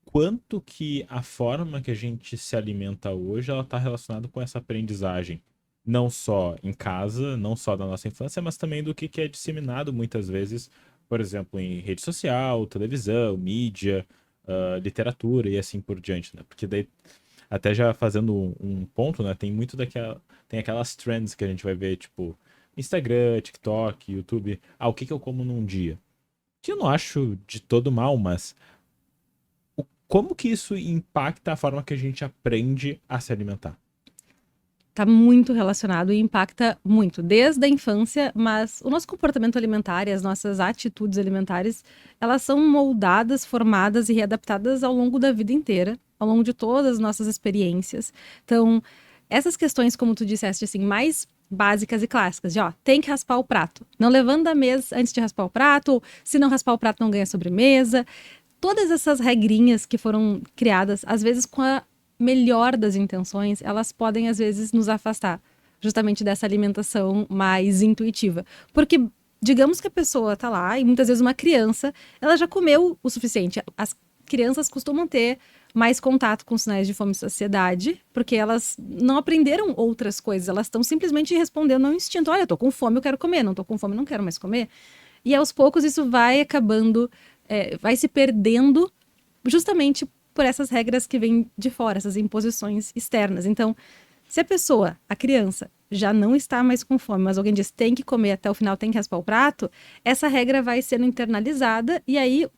[SPEAKER 1] Quanto que a forma que a gente se alimenta hoje, ela está relacionada com essa aprendizagem? Não só em casa, não só da nossa infância, mas também do que é disseminado muitas vezes, por exemplo, em rede social, televisão, mídia, literatura e assim por diante, né? Porque daí, até já fazendo um ponto, né? Tem muito tem aquelas trends que a gente vai ver, tipo, Instagram, TikTok, YouTube. O que eu como num dia? Que eu não acho de todo mal, mas como que isso impacta a forma que a gente aprende a se alimentar?
[SPEAKER 2] Está muito relacionado e impacta muito, desde a infância, mas o nosso comportamento alimentar e as nossas atitudes alimentares, elas são moldadas, formadas e readaptadas ao longo da vida inteira, ao longo de todas as nossas experiências. Então, essas questões, como tu disseste, assim, mais básicas e clássicas, de tem que raspar o prato. Não levanta da mesa antes de raspar o prato, ou se não raspar o prato não ganha sobremesa. Todas essas regrinhas que foram criadas, às vezes com a melhor das intenções, elas podem às vezes nos afastar justamente dessa alimentação mais intuitiva. Porque digamos que a pessoa tá lá e muitas vezes uma criança, ela já comeu o suficiente. As crianças costumam ter mais contato com sinais de fome e saciedade, porque elas não aprenderam outras coisas, elas estão simplesmente respondendo ao instinto. Olha, eu tô com fome, eu quero comer, não tô com fome, não quero mais comer. E aos poucos isso vai acabando, vai se perdendo justamente por essas regras que vêm de fora, essas imposições externas. Então, se a pessoa, a criança, já não está mais com fome, mas alguém diz tem que comer até o final, tem que raspar o prato, essa regra vai sendo internalizada e aí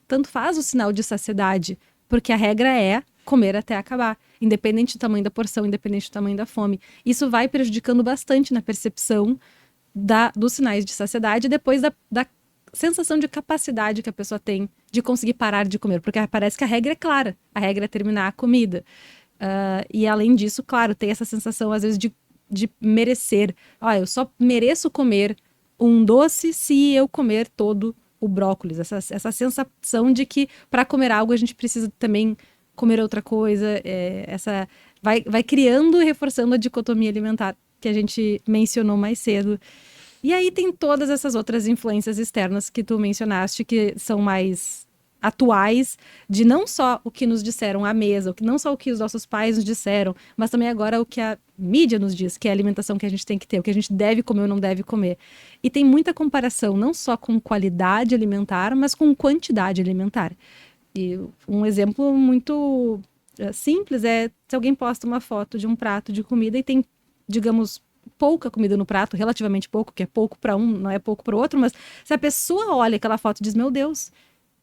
[SPEAKER 2] tanto faz o sinal de saciedade, porque a regra é comer até acabar, independente do tamanho da porção, independente do tamanho da fome. Isso vai prejudicando bastante na percepção dos sinais de saciedade e depois da sensação de capacidade que a pessoa tem de conseguir parar de comer, porque parece que a regra é clara, a regra é terminar a comida. E além disso, claro, tem essa sensação às vezes de merecer. Eu só mereço comer um doce se eu comer todo o brócolis. Essa sensação de que para comer algo a gente precisa também comer outra coisa. Vai criando e reforçando a dicotomia alimentar que a gente mencionou mais cedo. E aí tem todas essas outras influências externas que tu mencionaste, que são mais atuais, de não só o que nos disseram à mesa, não só o que os nossos pais nos disseram, mas também agora o que a mídia nos diz, que é a alimentação que a gente tem que ter, o que a gente deve comer ou não deve comer. E tem muita comparação, não só com qualidade alimentar, mas com quantidade alimentar. E um exemplo muito simples é se alguém posta uma foto de um prato de comida e tem, digamos, pouca comida no prato, relativamente pouco, que é pouco para um, não é pouco para o outro, mas se a pessoa olha aquela foto e diz, meu Deus,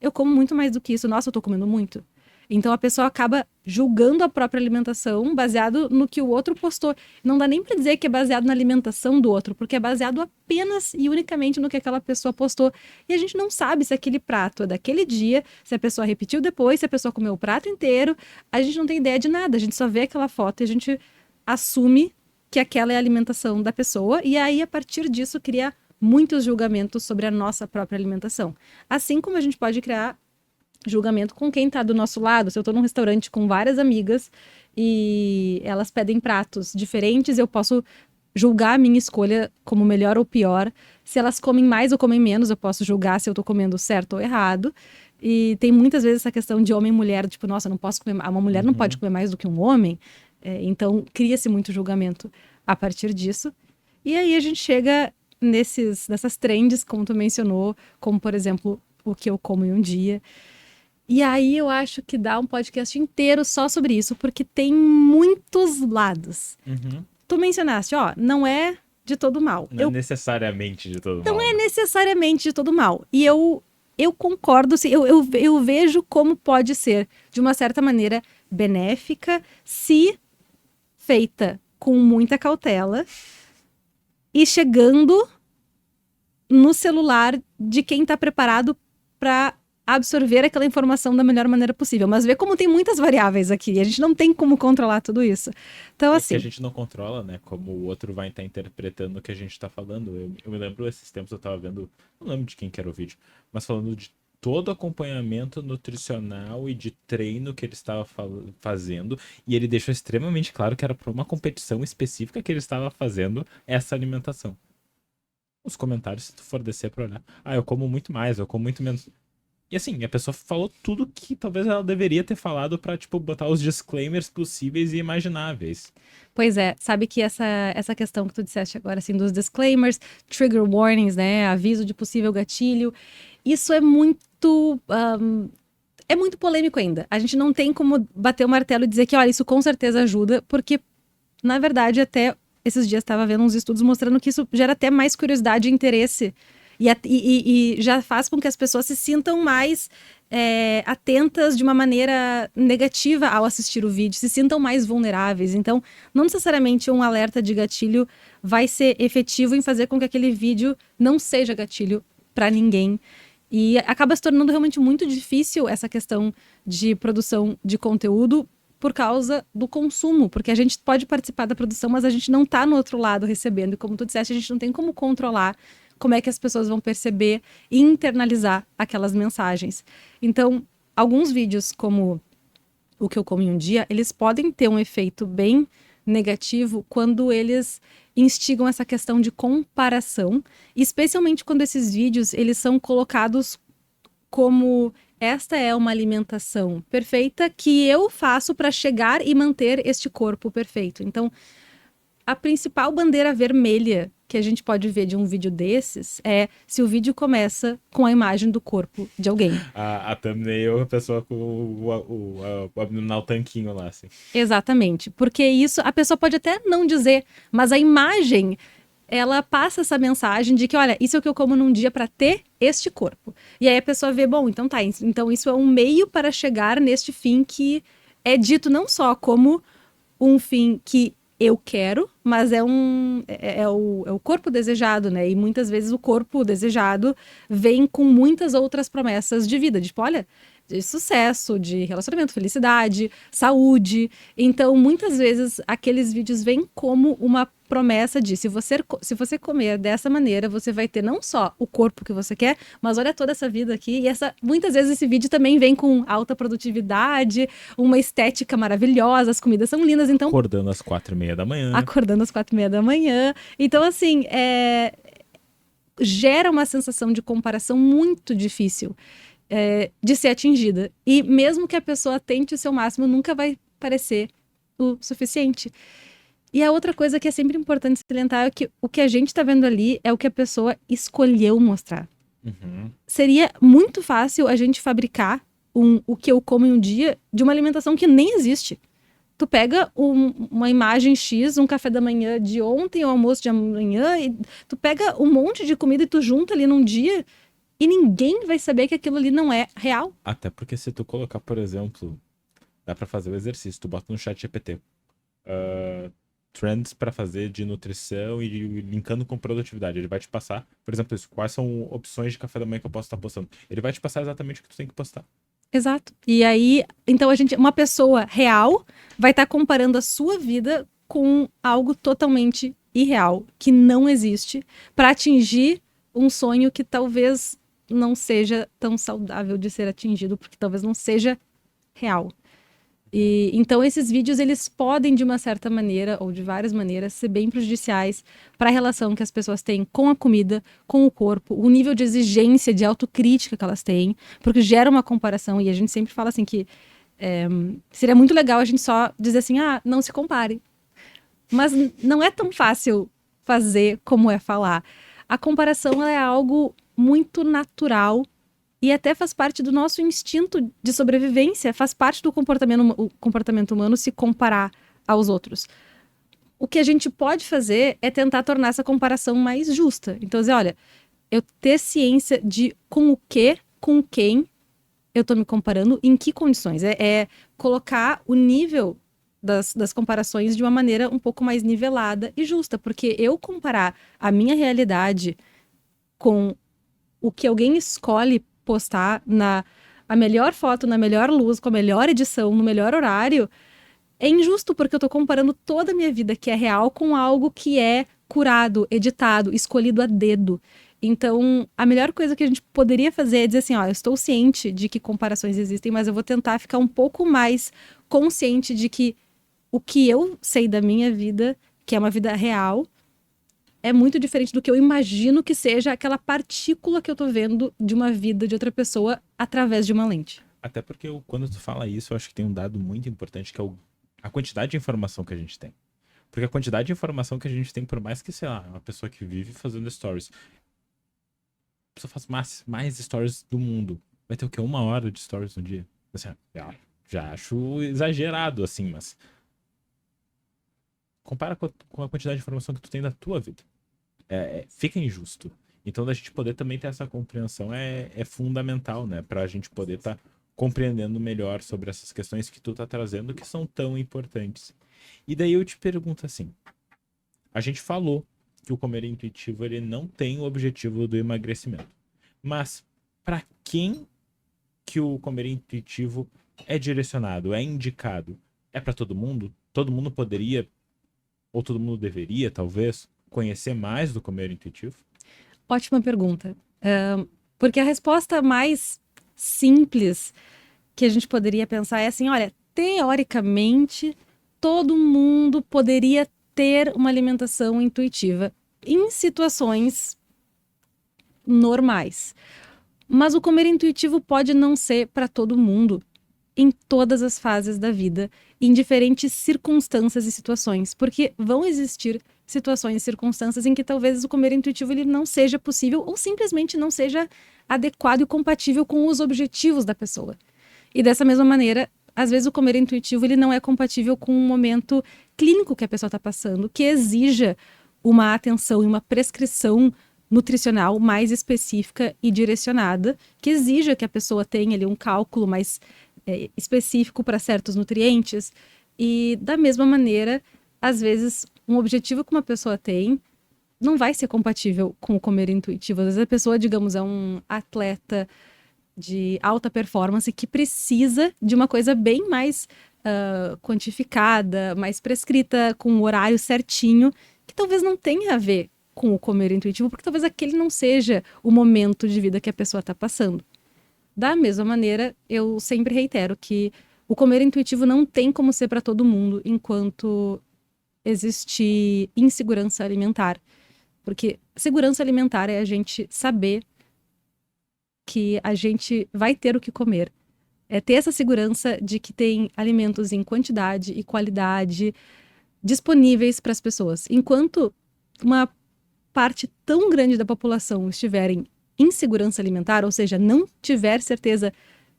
[SPEAKER 2] eu como muito mais do que isso, nossa, eu tô comendo muito. Então a pessoa acaba julgando a própria alimentação baseado no que o outro postou. Não dá nem para dizer que é baseado na alimentação do outro, porque é baseado apenas e unicamente no que aquela pessoa postou. E a gente não sabe se aquele prato é daquele dia, se a pessoa repetiu depois, se a pessoa comeu o prato inteiro. A gente não tem ideia de nada, a gente só vê aquela foto e a gente assume que aquela é a alimentação da pessoa, e aí, a partir disso, cria muitos julgamentos sobre a nossa própria alimentação. Assim como a gente pode criar julgamento com quem está do nosso lado. Se eu estou num restaurante com várias amigas e elas pedem pratos diferentes, eu posso julgar a minha escolha como melhor ou pior. Se elas comem mais ou comem menos, eu posso julgar se eu estou comendo certo ou errado. E tem muitas vezes essa questão de homem e mulher, tipo, nossa, não posso comer, uma mulher não pode comer mais do que um homem. Então, cria-se muito julgamento a partir disso. E aí a gente chega nessas trends, como tu mencionou, como, por exemplo, o que eu como em um dia. E aí eu acho que dá um podcast inteiro só sobre isso, porque tem muitos lados. Tu mencionaste, não é de todo mal.
[SPEAKER 1] Não é necessariamente de todo mal.
[SPEAKER 2] Não é necessariamente de todo mal. E eu concordo, eu vejo como pode ser, de uma certa maneira, benéfica, se feita com muita cautela e chegando no celular de quem está preparado para absorver aquela informação da melhor maneira possível. Mas vê como tem muitas variáveis aqui, a gente não tem como controlar tudo isso. Então, assim...
[SPEAKER 1] que a gente não controla, né? Como o outro vai estar interpretando o que a gente está falando. Eu me lembro, esses tempos eu estava vendo, não lembro de quem que era o vídeo, mas falando de todo acompanhamento nutricional e de treino que ele estava fazendo, e ele deixou extremamente claro que era para uma competição específica que ele estava fazendo essa alimentação. Os comentários, se tu for descer pra olhar, eu como muito mais, eu como muito menos. E assim, a pessoa falou tudo que talvez ela deveria ter falado pra, tipo, botar os disclaimers possíveis e imagináveis.
[SPEAKER 2] Pois é, sabe que essa questão que tu disseste agora, assim, dos disclaimers, trigger warnings, né, aviso de possível gatilho, isso é muito polêmico ainda. A gente não tem como bater o martelo e dizer que, olha, isso com certeza ajuda, porque, na verdade, até esses dias estava vendo uns estudos mostrando que isso gera até mais curiosidade e interesse. E já faz com que as pessoas se sintam mais atentas de uma maneira negativa ao assistir o vídeo, se sintam mais vulneráveis. Então, não necessariamente um alerta de gatilho vai ser efetivo em fazer com que aquele vídeo não seja gatilho para ninguém. E acaba se tornando realmente muito difícil essa questão de produção de conteúdo por causa do consumo, porque a gente pode participar da produção, mas a gente não está no outro lado recebendo. E como tu disseste, a gente não tem como controlar como é que as pessoas vão perceber e internalizar aquelas mensagens. Então, alguns vídeos como o que eu como em um dia, eles podem ter um efeito bem negativo quando eles instigam essa questão de comparação, especialmente quando esses vídeos eles são colocados como esta é uma alimentação perfeita que eu faço para chegar e manter este corpo perfeito. Então, a principal bandeira vermelha que a gente pode ver de um vídeo desses é se o vídeo começa com a imagem do corpo de alguém.
[SPEAKER 1] A thumbnail, a pessoa com o abdominal tanquinho lá, assim.
[SPEAKER 2] Exatamente, porque isso a pessoa pode até não dizer, mas a imagem ela passa essa mensagem de que, olha, isso é o que eu como num dia para ter este corpo. E aí a pessoa vê, bom, então tá, então isso é um meio para chegar neste fim que é dito não só como um fim que eu quero, mas é o corpo desejado, né? E muitas vezes o corpo desejado vem com muitas outras promessas de vida, tipo, olha, de sucesso, de relacionamento, felicidade, saúde. Então, muitas vezes, aqueles vídeos vêm como uma promessa de se você comer dessa maneira, você vai ter não só o corpo que você quer, mas olha toda essa vida aqui. E muitas vezes esse vídeo também vem com alta produtividade, uma estética maravilhosa, as comidas são lindas. Então,
[SPEAKER 1] acordando às 4h30 da manhã.
[SPEAKER 2] Acordando às 4h30 da manhã. Então, assim, gera uma sensação de comparação muito difícil de ser atingida. E mesmo que a pessoa tente o seu máximo, nunca vai parecer o suficiente. E a outra coisa que é sempre importante salientar é que o que a gente está vendo ali é o que a pessoa escolheu mostrar.
[SPEAKER 1] Uhum.
[SPEAKER 2] Seria muito fácil a gente fabricar o que eu como em um dia de uma alimentação que nem existe. Tu pega uma imagem X, um café da manhã de ontem, o almoço de amanhã, e tu pega um monte de comida e tu junta ali num dia e ninguém vai saber que aquilo ali não é real.
[SPEAKER 1] Até porque se tu colocar, por exemplo, dá pra fazer o exercício, tu bota no chat GPT. Trends para fazer de nutrição e linkando com produtividade. Ele vai te passar, por exemplo, isso, quais são opções de café da manhã que eu posso estar postando. Ele vai te passar exatamente o que tu tem que postar.
[SPEAKER 2] Exato. E aí, então uma pessoa real vai estar comparando a sua vida com algo totalmente irreal, que não existe, para atingir um sonho que talvez não seja tão saudável de ser atingido, porque talvez não seja real. E então esses vídeos eles podem de uma certa maneira ou de várias maneiras ser bem prejudiciais para a relação que as pessoas têm com a comida, com o corpo, o nível de exigência, de autocrítica que elas têm, porque gera uma comparação e a gente sempre fala assim que seria muito legal a gente só dizer assim, não se compare. Mas não é tão fácil fazer como é falar. A comparação ela é algo muito natural e até faz parte do nosso instinto de sobrevivência, faz parte do comportamento humano se comparar aos outros. o que a gente pode fazer é tentar tornar essa comparação mais justa. Então, dizer, olha, eu ter ciência de com o que, com quem eu tô me comparando, em que condições. É colocar o nível das comparações de uma maneira um pouco mais nivelada e justa, porque eu comparar a minha realidade com o que alguém escolhe postar na a melhor foto, na melhor luz, com a melhor edição, no melhor horário, é injusto porque eu tô comparando toda a minha vida que é real com algo que é curado, editado, escolhido a dedo. Então, a melhor coisa que a gente poderia fazer é dizer assim, ó, eu estou ciente de que comparações existem, mas eu vou tentar ficar um pouco mais consciente de que o que eu sei da minha vida, que é uma vida real, é muito diferente do que eu imagino que seja aquela partícula que eu tô vendo de uma vida de outra pessoa através de uma lente.
[SPEAKER 1] Até porque quando tu fala isso, eu acho que tem um dado muito importante que é a quantidade de informação que a gente tem. Porque a quantidade de informação que a gente tem, por mais que, sei lá, uma pessoa que vive fazendo stories, a pessoa faz mais stories do mundo, vai ter o quê? 1 hora de stories no dia? Assim, já acho exagerado, assim, mas compara com a quantidade de informação que tu tem da tua vida. Fica injusto. Então, da gente poder também ter essa compreensão é fundamental, né? Pra gente poder estar compreendendo melhor sobre essas questões que tu tá trazendo, que são tão importantes. E daí eu te pergunto assim, a gente falou que o comer intuitivo ele não tem o objetivo do emagrecimento. Mas para quem que o comer intuitivo é direcionado, é indicado? É para todo mundo? Todo mundo poderia, ou todo mundo deveria, talvez, conhecer mais do comer intuitivo?
[SPEAKER 2] Ótima pergunta. Porque a resposta mais simples que a gente poderia pensar é assim: olha, teoricamente, todo mundo poderia ter uma alimentação intuitiva em situações normais. Mas o comer intuitivo pode não ser para todo mundo em todas as fases da vida, em diferentes circunstâncias e situações, porque vão existir situações e circunstâncias em que talvez o comer intuitivo ele não seja possível ou simplesmente não seja adequado e compatível com os objetivos da pessoa. E dessa mesma maneira, às vezes o comer intuitivo ele não é compatível com um momento clínico que a pessoa está passando, que exija uma atenção e uma prescrição nutricional mais específica e direcionada, que exija que a pessoa tenha ali um cálculo mais específico para certos nutrientes. E da mesma maneira, às vezes, um objetivo que uma pessoa tem não vai ser compatível com o comer intuitivo. Às vezes a pessoa, digamos, é um atleta de alta performance que precisa de uma coisa bem mais quantificada, mais prescrita, com o horário certinho, que talvez não tenha a ver com o comer intuitivo, porque talvez aquele não seja o momento de vida que a pessoa está passando. Da mesma maneira, eu sempre reitero que o comer intuitivo não tem como ser para todo mundo enquanto existe insegurança alimentar. Porque segurança alimentar é a gente saber que a gente vai ter o que comer. É ter essa segurança de que tem alimentos em quantidade e qualidade disponíveis para as pessoas. Enquanto uma parte tão grande da população estiver em insegurança alimentar, ou seja, não tiver certeza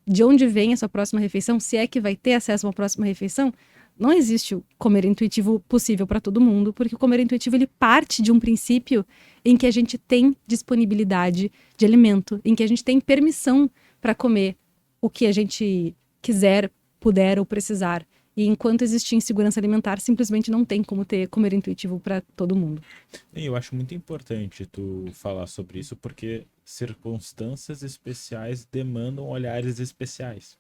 [SPEAKER 2] de onde vem a sua próxima refeição, se é que vai ter acesso a uma próxima refeição, não existe o comer intuitivo possível para todo mundo, porque o comer intuitivo ele parte de um princípio em que a gente tem disponibilidade de alimento, em que a gente tem permissão para comer o que a gente quiser, puder ou precisar. E enquanto existir insegurança alimentar, simplesmente não tem como ter comer intuitivo para todo mundo.
[SPEAKER 1] Eu acho muito importante tu falar sobre isso, porque circunstâncias especiais demandam olhares especiais.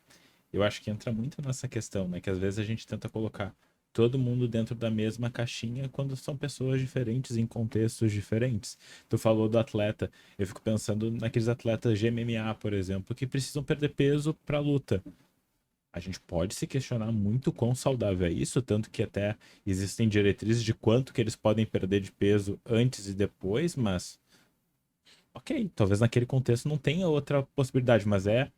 [SPEAKER 1] Eu acho que entra muito nessa questão, né? Que às vezes a gente tenta colocar todo mundo dentro da mesma caixinha quando são pessoas diferentes em contextos diferentes. Tu falou do atleta, eu fico pensando naqueles atletas de MMA, por exemplo, que precisam perder peso para luta. A gente pode se questionar muito quão saudável é isso, tanto que até existem diretrizes de quanto que eles podem perder de peso antes e depois, mas ok, talvez naquele contexto não tenha outra possibilidade, mas é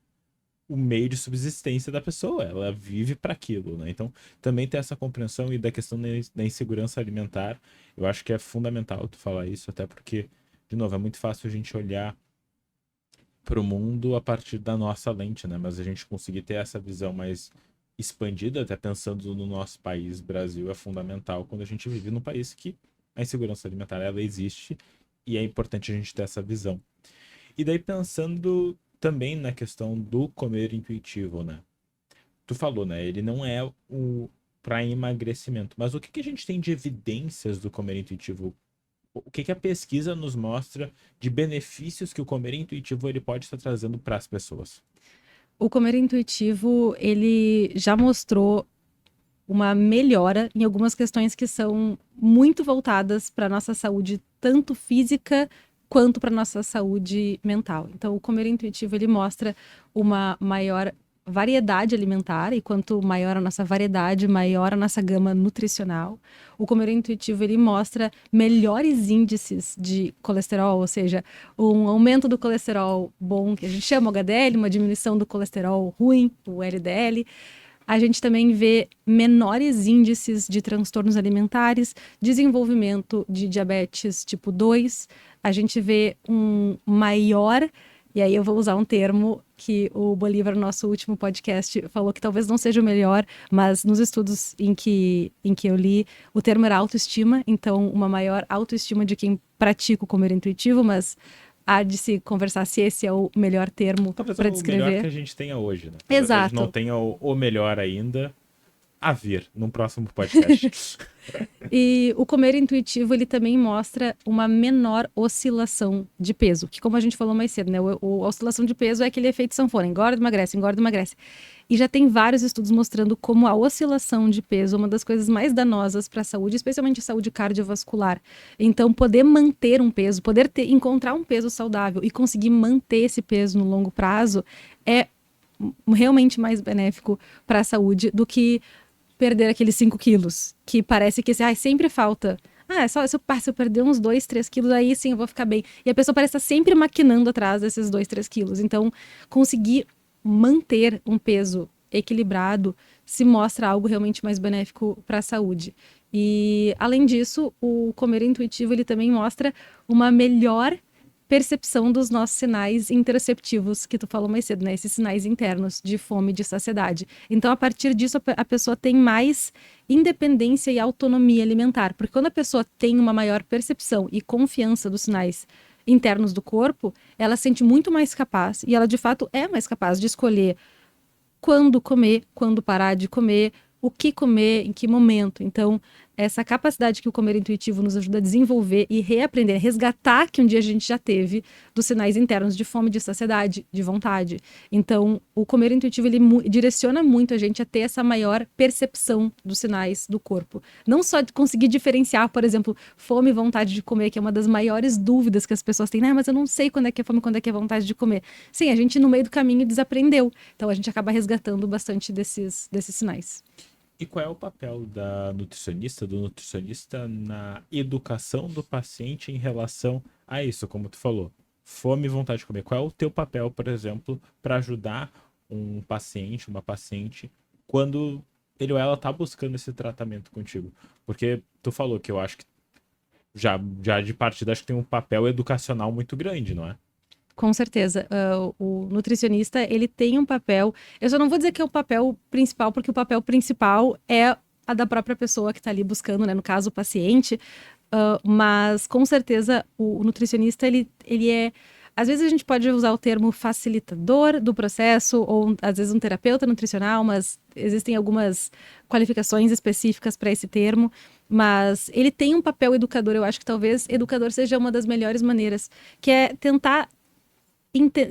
[SPEAKER 1] o meio de subsistência da pessoa, ela vive para aquilo, né? Então, também ter essa compreensão e da questão da insegurança alimentar, eu acho que é fundamental tu falar isso, até porque, de novo, é muito fácil a gente olhar para o mundo a partir da nossa lente, né? Mas a gente conseguir ter essa visão mais expandida, até pensando no nosso país, Brasil, é fundamental quando a gente vive num país que a insegurança alimentar ela existe e é importante a gente ter essa visão. E daí pensando também na questão do comer intuitivo, né? Tu falou, né? Ele não é o para emagrecimento, mas o que que a gente tem de evidências do comer intuitivo? O que que a pesquisa nos mostra de benefícios que o comer intuitivo ele pode estar trazendo para as pessoas?
[SPEAKER 2] O comer intuitivo, ele já mostrou uma melhora em algumas questões que são muito voltadas para a nossa saúde, tanto física quanto para a nossa saúde mental. Então, o comer intuitivo, ele mostra uma maior variedade alimentar, e quanto maior a nossa variedade, maior a nossa gama nutricional. O comer intuitivo, ele mostra melhores índices de colesterol, ou seja, um aumento do colesterol bom, que a gente chama HDL, uma diminuição do colesterol ruim, o LDL. A gente também vê menores índices de transtornos alimentares, desenvolvimento de diabetes tipo 2. A gente vê um maior, e aí eu vou usar um termo que o Bolívar, no nosso último podcast, falou que talvez não seja o melhor, mas nos estudos em que eu li, o termo era autoestima, então uma maior autoestima de quem pratica o comer intuitivo, mas há de se conversar se esse é o melhor termo
[SPEAKER 1] Talvez
[SPEAKER 2] para
[SPEAKER 1] o melhor que
[SPEAKER 2] descrever.
[SPEAKER 1] a gente tenha hoje, né? Talvez a gente não
[SPEAKER 2] Exato.
[SPEAKER 1] tenha o melhor ainda a vir num próximo podcast.
[SPEAKER 2] E o comer intuitivo, ele também mostra uma menor oscilação de peso, que como a gente falou mais cedo, né? A oscilação de peso é aquele efeito sanfona, engorda, emagrece, engorda, emagrece. E já tem vários estudos mostrando como a oscilação de peso é uma das coisas mais danosas para a saúde, especialmente a saúde cardiovascular. Então, poder manter um peso, encontrar um peso saudável e conseguir manter esse peso no longo prazo é realmente mais benéfico para a saúde do que perder aqueles 5 quilos, que parece que sempre falta. Ah, é só se eu perder uns 2, 3 quilos, aí sim eu vou ficar bem. E a pessoa parece estar sempre maquinando atrás desses 2, 3 quilos. Então, conseguir manter um peso equilibrado se mostra algo realmente mais benéfico para a saúde. E, além disso, o comer intuitivo, ele também mostra uma melhor percepção dos nossos sinais interoceptivos, que tu falou mais cedo, né? Esses sinais internos de fome e de saciedade. Então, a partir disso, a pessoa tem mais independência e autonomia alimentar. Porque quando a pessoa tem uma maior percepção e confiança dos sinais internos do corpo, ela se sente muito mais capaz, e ela de fato é mais capaz de escolher quando comer, quando parar de comer, o que comer, em que momento. Então, essa capacidade que o comer intuitivo nos ajuda a desenvolver e reaprender, resgatar que um dia a gente já teve dos sinais internos de fome, de saciedade, de vontade. Então, o comer intuitivo, ele direciona muito a gente a ter essa maior percepção dos sinais do corpo. Não só de conseguir diferenciar, por exemplo, fome e vontade de comer, que é uma das maiores dúvidas que as pessoas têm. Mas eu não sei quando é que é fome, quando é que é vontade de comer. Sim, a gente no meio do caminho desaprendeu. Então, a gente acaba resgatando bastante desses sinais.
[SPEAKER 1] E qual é o papel da nutricionista, do nutricionista na educação do paciente em relação a isso, como tu falou, fome e vontade de comer? Qual é o teu papel, por exemplo, para ajudar um paciente, uma paciente, quando ele ou ela tá buscando esse tratamento contigo? Porque tu falou que eu acho que já de partida acho que tem um papel educacional muito grande, não é?
[SPEAKER 2] Com certeza. O nutricionista, ele tem um papel. Eu só não vou dizer que é o papel principal, porque o papel principal é a da própria pessoa que está ali buscando, né? No caso, o paciente. Mas, com certeza, o nutricionista, ele é. Às vezes a gente pode usar o termo facilitador do processo, ou às vezes um terapeuta nutricional, mas existem algumas qualificações específicas para esse termo. Mas ele tem um papel educador. Eu acho que talvez educador seja uma das melhores maneiras, que é tentar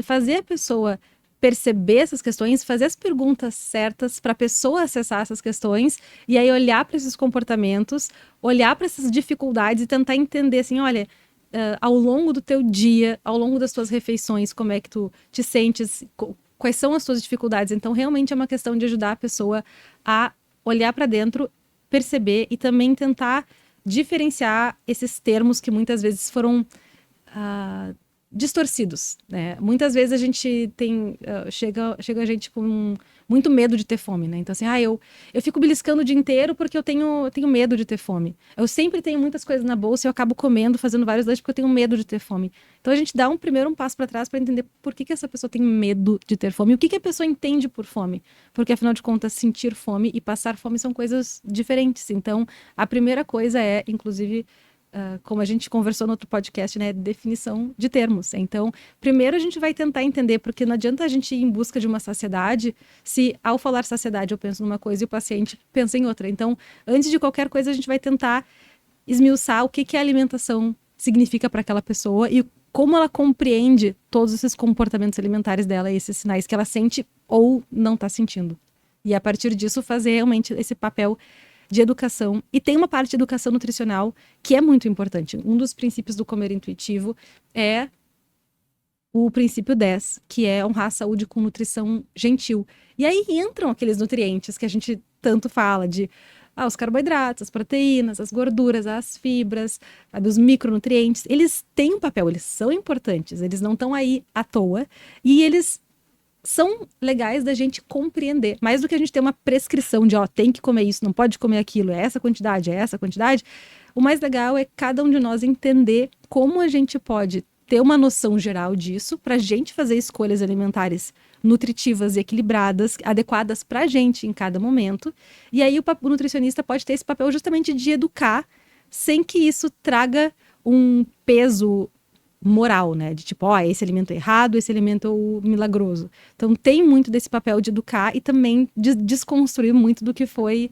[SPEAKER 2] fazer a pessoa perceber essas questões, fazer as perguntas certas para a pessoa acessar essas questões e aí olhar para esses comportamentos, olhar para essas dificuldades e tentar entender assim, olha, ao longo do teu dia, ao longo das tuas refeições, como é que tu te sentes, quais são as tuas dificuldades. Então, realmente é uma questão de ajudar a pessoa a olhar para dentro, perceber e também tentar diferenciar esses termos que muitas vezes foram distorcidos, né? Muitas vezes a gente tem chega a gente com muito medo de ter fome, né? Então, assim, eu fico beliscando o dia inteiro porque eu tenho medo de ter fome. Eu sempre tenho muitas coisas na bolsa e eu acabo comendo, fazendo vários lanches porque eu tenho medo de ter fome. Então, a gente dá primeiro um passo para trás para entender por que essa pessoa tem medo de ter fome. O que a pessoa entende por fome? Porque, afinal de contas, sentir fome e passar fome são coisas diferentes. Então, a primeira coisa é, inclusive, como a gente conversou no outro podcast, né, definição de termos. Então, primeiro a gente vai tentar entender, porque não adianta a gente ir em busca de uma saciedade se, ao falar saciedade, eu penso numa coisa e o paciente pensa em outra. Então, antes de qualquer coisa, a gente vai tentar esmiuçar o que a alimentação significa para aquela pessoa e como ela compreende todos esses comportamentos alimentares dela e esses sinais que ela sente ou não está sentindo. E, a partir disso, fazer realmente esse papel de educação. E tem uma parte de educação nutricional que é muito importante. Um dos princípios do comer intuitivo é o princípio 10, que é honrar a saúde com nutrição gentil. E aí entram aqueles nutrientes que a gente tanto fala de os carboidratos, as proteínas, as gorduras, as fibras, os micronutrientes. Eles têm um papel, eles são importantes, eles não estão aí à toa. E eles são legais da gente compreender. Mais do que a gente ter uma prescrição de, tem que comer isso, não pode comer aquilo, é essa quantidade, o mais legal é cada um de nós entender como a gente pode ter uma noção geral disso para a gente fazer escolhas alimentares nutritivas e equilibradas, adequadas para a gente em cada momento. E aí o nutricionista pode ter esse papel justamente de educar, sem que isso traga um peso moral, né? De tipo, esse alimento é errado, esse alimento é o milagroso. Então tem muito desse papel de educar e também de desconstruir muito do que foi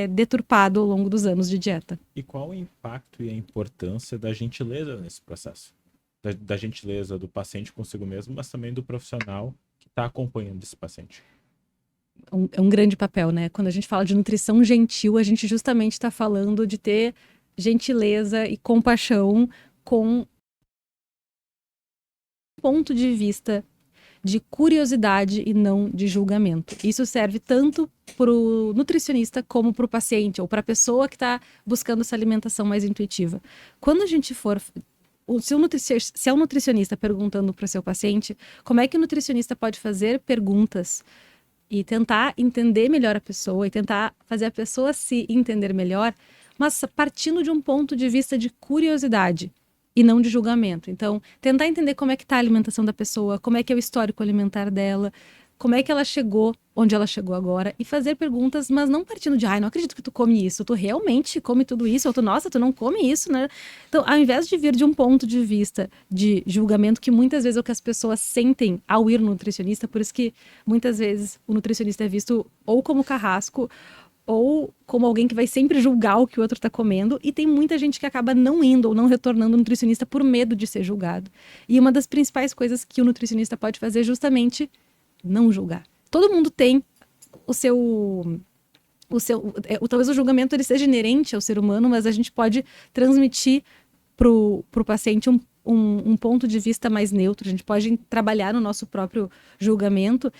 [SPEAKER 2] deturpado ao longo dos anos de dieta.
[SPEAKER 1] E qual o impacto e a importância da gentileza nesse processo? Da gentileza do paciente consigo mesmo, mas também do profissional que está acompanhando esse paciente.
[SPEAKER 2] É um grande papel, né? Quando a gente fala de nutrição gentil, a gente justamente está falando de ter gentileza e compaixão com ponto de vista de curiosidade e não de julgamento. Isso serve tanto para o nutricionista como para o paciente ou para a pessoa que está buscando essa alimentação mais intuitiva. Quando a gente for... Se é um nutricionista perguntando para o seu paciente, como é que o nutricionista pode fazer perguntas e tentar entender melhor a pessoa e tentar fazer a pessoa se entender melhor, mas partindo de um ponto de vista de curiosidade e não de julgamento. Então, tentar entender como é que está a alimentação da pessoa, como é que é o histórico alimentar dela, como é que ela chegou onde ela chegou agora, e fazer perguntas, mas não partindo de, não acredito que tu come isso, tu realmente come tudo isso, ou nossa, tu não come isso, né? Então, ao invés de vir de um ponto de vista de julgamento, que muitas vezes é o que as pessoas sentem ao ir no nutricionista, por isso que muitas vezes o nutricionista é visto ou como carrasco, ou como alguém que vai sempre julgar o que o outro está comendo, e tem muita gente que acaba não indo ou não retornando ao nutricionista por medo de ser julgado. E uma das principais coisas que o nutricionista pode fazer é justamente não julgar. Todo mundo tem talvez o julgamento ele seja inerente ao ser humano, mas a gente pode transmitir pro paciente um ponto de vista mais neutro, a gente pode trabalhar no nosso próprio julgamento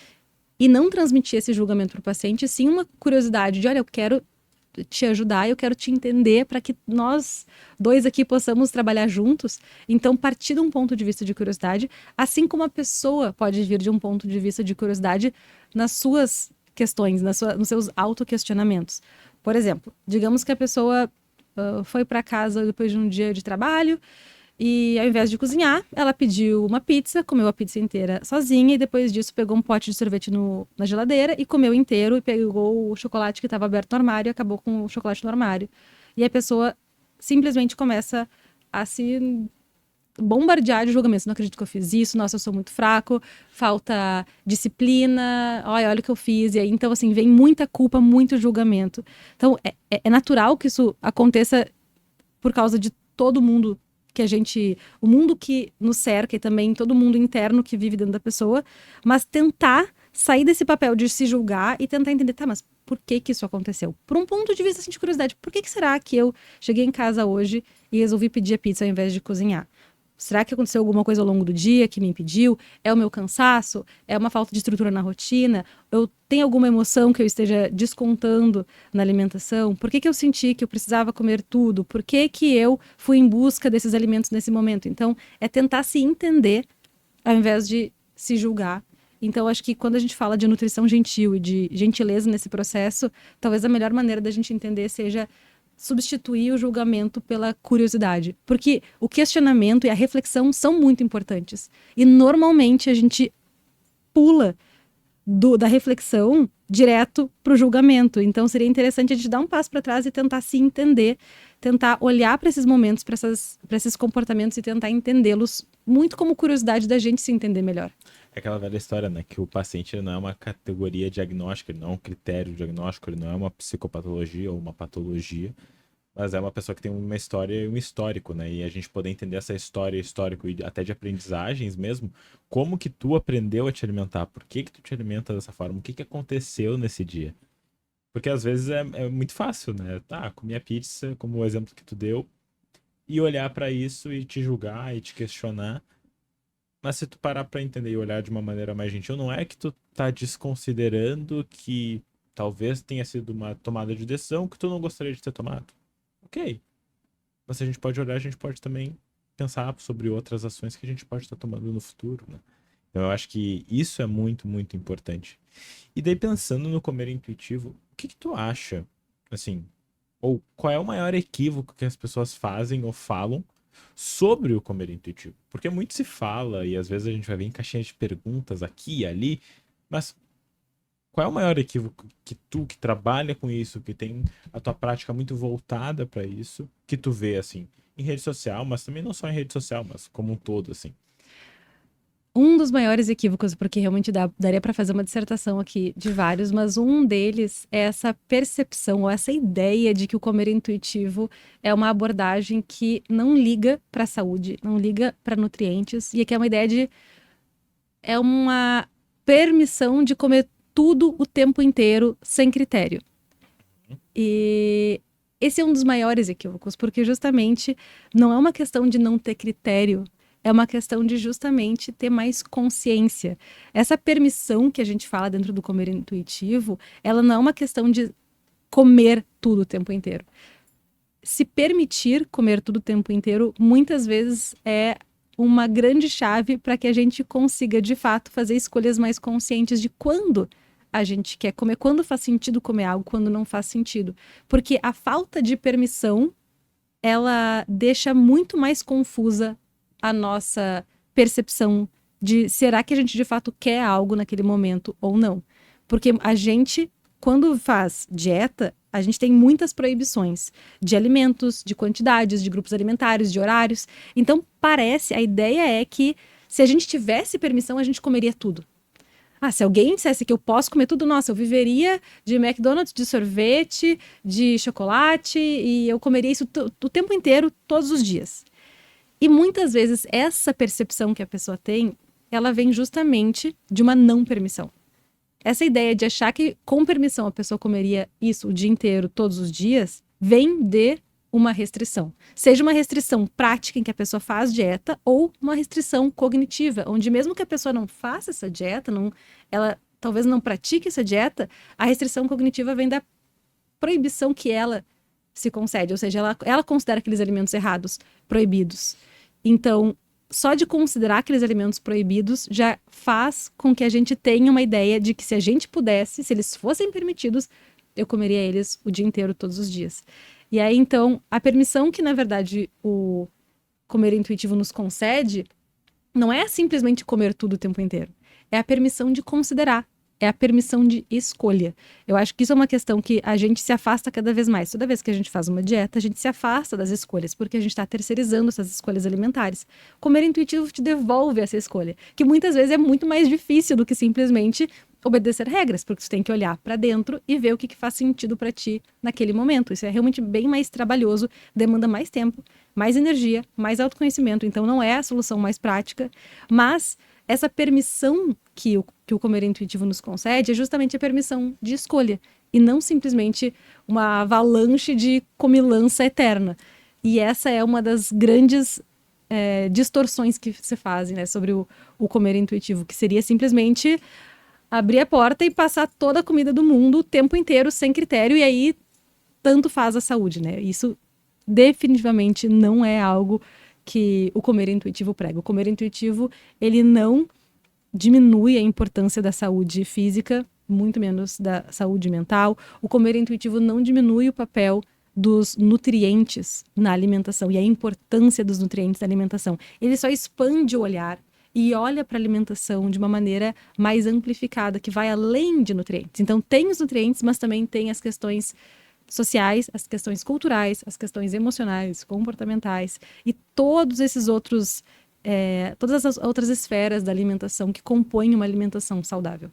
[SPEAKER 2] e não transmitir esse julgamento para o paciente, sim uma curiosidade de, olha, eu quero te ajudar, eu quero te entender para que nós dois aqui possamos trabalhar juntos. Então, partir de um ponto de vista de curiosidade, assim como a pessoa pode vir de um ponto de vista de curiosidade nas suas questões, nos seus autoquestionamentos. Por exemplo, digamos que a pessoa foi para casa depois de um dia de trabalho e, ao invés de cozinhar, ela pediu uma pizza, comeu a pizza inteira sozinha e depois disso pegou um pote de sorvete na geladeira e comeu inteiro e pegou o chocolate que estava aberto no armário e acabou com o chocolate no armário. E a pessoa simplesmente começa a se bombardear de julgamentos. Não acredito que eu fiz isso, nossa, eu sou muito fraco, falta disciplina, olha o que eu fiz. E aí, então, assim, vem muita culpa, muito julgamento. Então, é natural que isso aconteça por causa de todo mundo o mundo que nos cerca e também todo mundo interno que vive dentro da pessoa, mas tentar sair desse papel de se julgar e tentar entender, mas por que isso aconteceu? Por um ponto de vista assim, de curiosidade, por que será que eu cheguei em casa hoje e resolvi pedir a pizza ao invés de cozinhar? Será que aconteceu alguma coisa ao longo do dia que me impediu? É o meu cansaço? É uma falta de estrutura na rotina? Eu tenho alguma emoção que eu esteja descontando na alimentação? Por que eu senti que eu precisava comer tudo? Por que eu fui em busca desses alimentos nesse momento? Então, é tentar se entender ao invés de se julgar Então, acho que quando a gente fala de nutrição gentil e de gentileza nesse processo, talvez a melhor maneira da gente entender seja substituir o julgamento pela curiosidade. Porque o questionamento e a reflexão são muito importantes. E normalmente a gente pula da reflexão direto para o julgamento. Então seria interessante a gente dar um passo para trás e tentar se entender, tentar olhar para esses momentos, para esses comportamentos e tentar entendê-los muito como curiosidade da gente se entender melhor.
[SPEAKER 1] É aquela velha história, né? Que o paciente ele não é uma categoria diagnóstica, ele não é um critério diagnóstico, ele não é uma psicopatologia ou uma patologia, mas é uma pessoa que tem uma história e um histórico, né? E a gente poder entender essa história, histórico e até de aprendizagens mesmo, como que tu aprendeu a te alimentar, por que que tu te alimenta dessa forma, o que que aconteceu nesse dia. Porque às vezes é muito fácil, né? Tá, comi a pizza, como o exemplo que tu deu, e olhar pra isso e te julgar e te questionar. Mas se tu parar pra entender e olhar de uma maneira mais gentil, não é que tu tá desconsiderando que talvez tenha sido uma tomada de decisão que tu não gostaria de ter tomado. Ok. Mas se a gente pode olhar, a gente pode também pensar sobre outras ações que a gente pode estar tomando no futuro, né? Então eu acho que isso é muito, muito importante. E daí pensando no comer intuitivo, o que que tu acha, assim, ou qual é o maior equívoco que as pessoas fazem ou falam sobre o comer intuitivo? Porque muito se fala e às vezes a gente vai ver em caixinhas de perguntas aqui e ali, mas qual é o maior equívoco que tu, que trabalha com isso, que tem a tua prática muito voltada para isso, que tu vê, assim, em rede social, mas também não só em rede social, mas como um todo, assim?
[SPEAKER 2] Um dos maiores equívocos, porque realmente daria para fazer uma dissertação aqui de vários, mas um deles é essa percepção ou essa ideia de que o comer intuitivo é uma abordagem que não liga para a saúde, não liga para nutrientes, e que é uma ideia de é uma permissão de comer tudo o tempo inteiro sem critério. E esse é um dos maiores equívocos, porque justamente não é uma questão de não ter critério, é uma questão de justamente ter mais consciência. Essa permissão que a gente fala dentro do comer intuitivo, ela não é uma questão de comer tudo o tempo inteiro. Se permitir comer tudo o tempo inteiro, muitas vezes é uma grande chave para que a gente consiga, de fato, fazer escolhas mais conscientes de quando a gente quer comer, quando faz sentido comer algo, quando não faz sentido. Porque a falta de permissão, ela deixa muito mais confusa a nossa percepção de será que a gente de fato quer algo naquele momento ou não. Porque a gente, quando faz dieta, a gente tem muitas proibições de alimentos, de quantidades, de grupos alimentares, de horários. Então, a ideia é que se a gente tivesse permissão, a gente comeria tudo. Ah, se alguém dissesse que eu posso comer tudo, nossa, eu viveria de McDonald's, de sorvete, de chocolate, e eu comeria isso o tempo inteiro, todos os dias. E muitas vezes essa percepção que a pessoa tem, ela vem justamente de uma não permissão. Essa ideia de achar que com permissão a pessoa comeria isso o dia inteiro, todos os dias, vem de uma restrição. Seja uma restrição prática em que a pessoa faz dieta ou uma restrição cognitiva, onde mesmo que a pessoa não faça essa dieta, ela talvez não pratique essa dieta, a restrição cognitiva vem da proibição que ela se concede, ou seja, ela considera aqueles alimentos errados, proibidos. Então, só de considerar aqueles alimentos proibidos já faz com que a gente tenha uma ideia de que se a gente pudesse, se eles fossem permitidos, eu comeria eles o dia inteiro, todos os dias. E aí, então, a permissão que, na verdade, o comer intuitivo nos concede não é simplesmente comer tudo o tempo inteiro. É a permissão de considerar. É a permissão de escolha. Eu acho que isso é uma questão que a gente se afasta cada vez mais. Toda vez que a gente faz uma dieta, a gente se afasta das escolhas, porque a gente está terceirizando essas escolhas alimentares. Comer intuitivo te devolve essa escolha, que muitas vezes é muito mais difícil do que simplesmente obedecer regras, porque você tem que olhar para dentro e ver o que faz sentido para ti naquele momento. Isso é realmente bem mais trabalhoso, demanda mais tempo, mais energia, mais autoconhecimento. Então não é a solução mais prática, mas essa permissão que o comer intuitivo nos concede é justamente a permissão de escolha e não simplesmente uma avalanche de comilança eterna. E essa é uma das grandes distorções que se fazem, né, sobre o comer intuitivo, que seria simplesmente abrir a porta e passar toda a comida do mundo o tempo inteiro sem critério, e aí tanto faz a saúde, né? Isso definitivamente não é algo que o comer intuitivo prega. O comer intuitivo, ele não diminui a importância da saúde física, muito menos da saúde mental. O comer intuitivo não diminui o papel dos nutrientes na alimentação e a importância dos nutrientes na alimentação. Ele só expande o olhar e olha para a alimentação de uma maneira mais amplificada, que vai além de nutrientes. Então, tem os nutrientes, mas também tem as questões sociais, as questões culturais, as questões emocionais, comportamentais e todos esses outros, todas as outras esferas da alimentação que compõem uma alimentação saudável.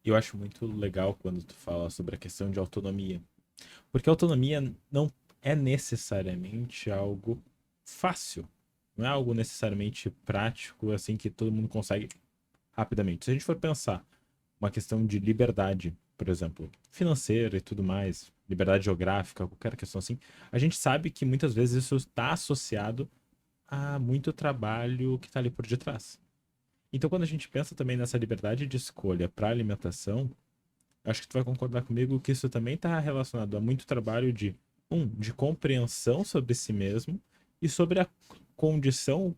[SPEAKER 1] Eu acho muito legal quando tu fala sobre a questão de autonomia. Porque autonomia não é necessariamente algo fácil. Não é algo necessariamente prático, assim, que todo mundo consegue rapidamente. Se a gente for pensar uma questão de liberdade, por exemplo, financeira e tudo mais, liberdade geográfica, qualquer questão assim, a gente sabe que muitas vezes isso está associado a muito trabalho que está ali por detrás. Então, quando a gente pensa também nessa liberdade de escolha para alimentação, acho que tu vai concordar comigo que isso também está relacionado a muito trabalho de compreensão sobre si mesmo e sobre a condição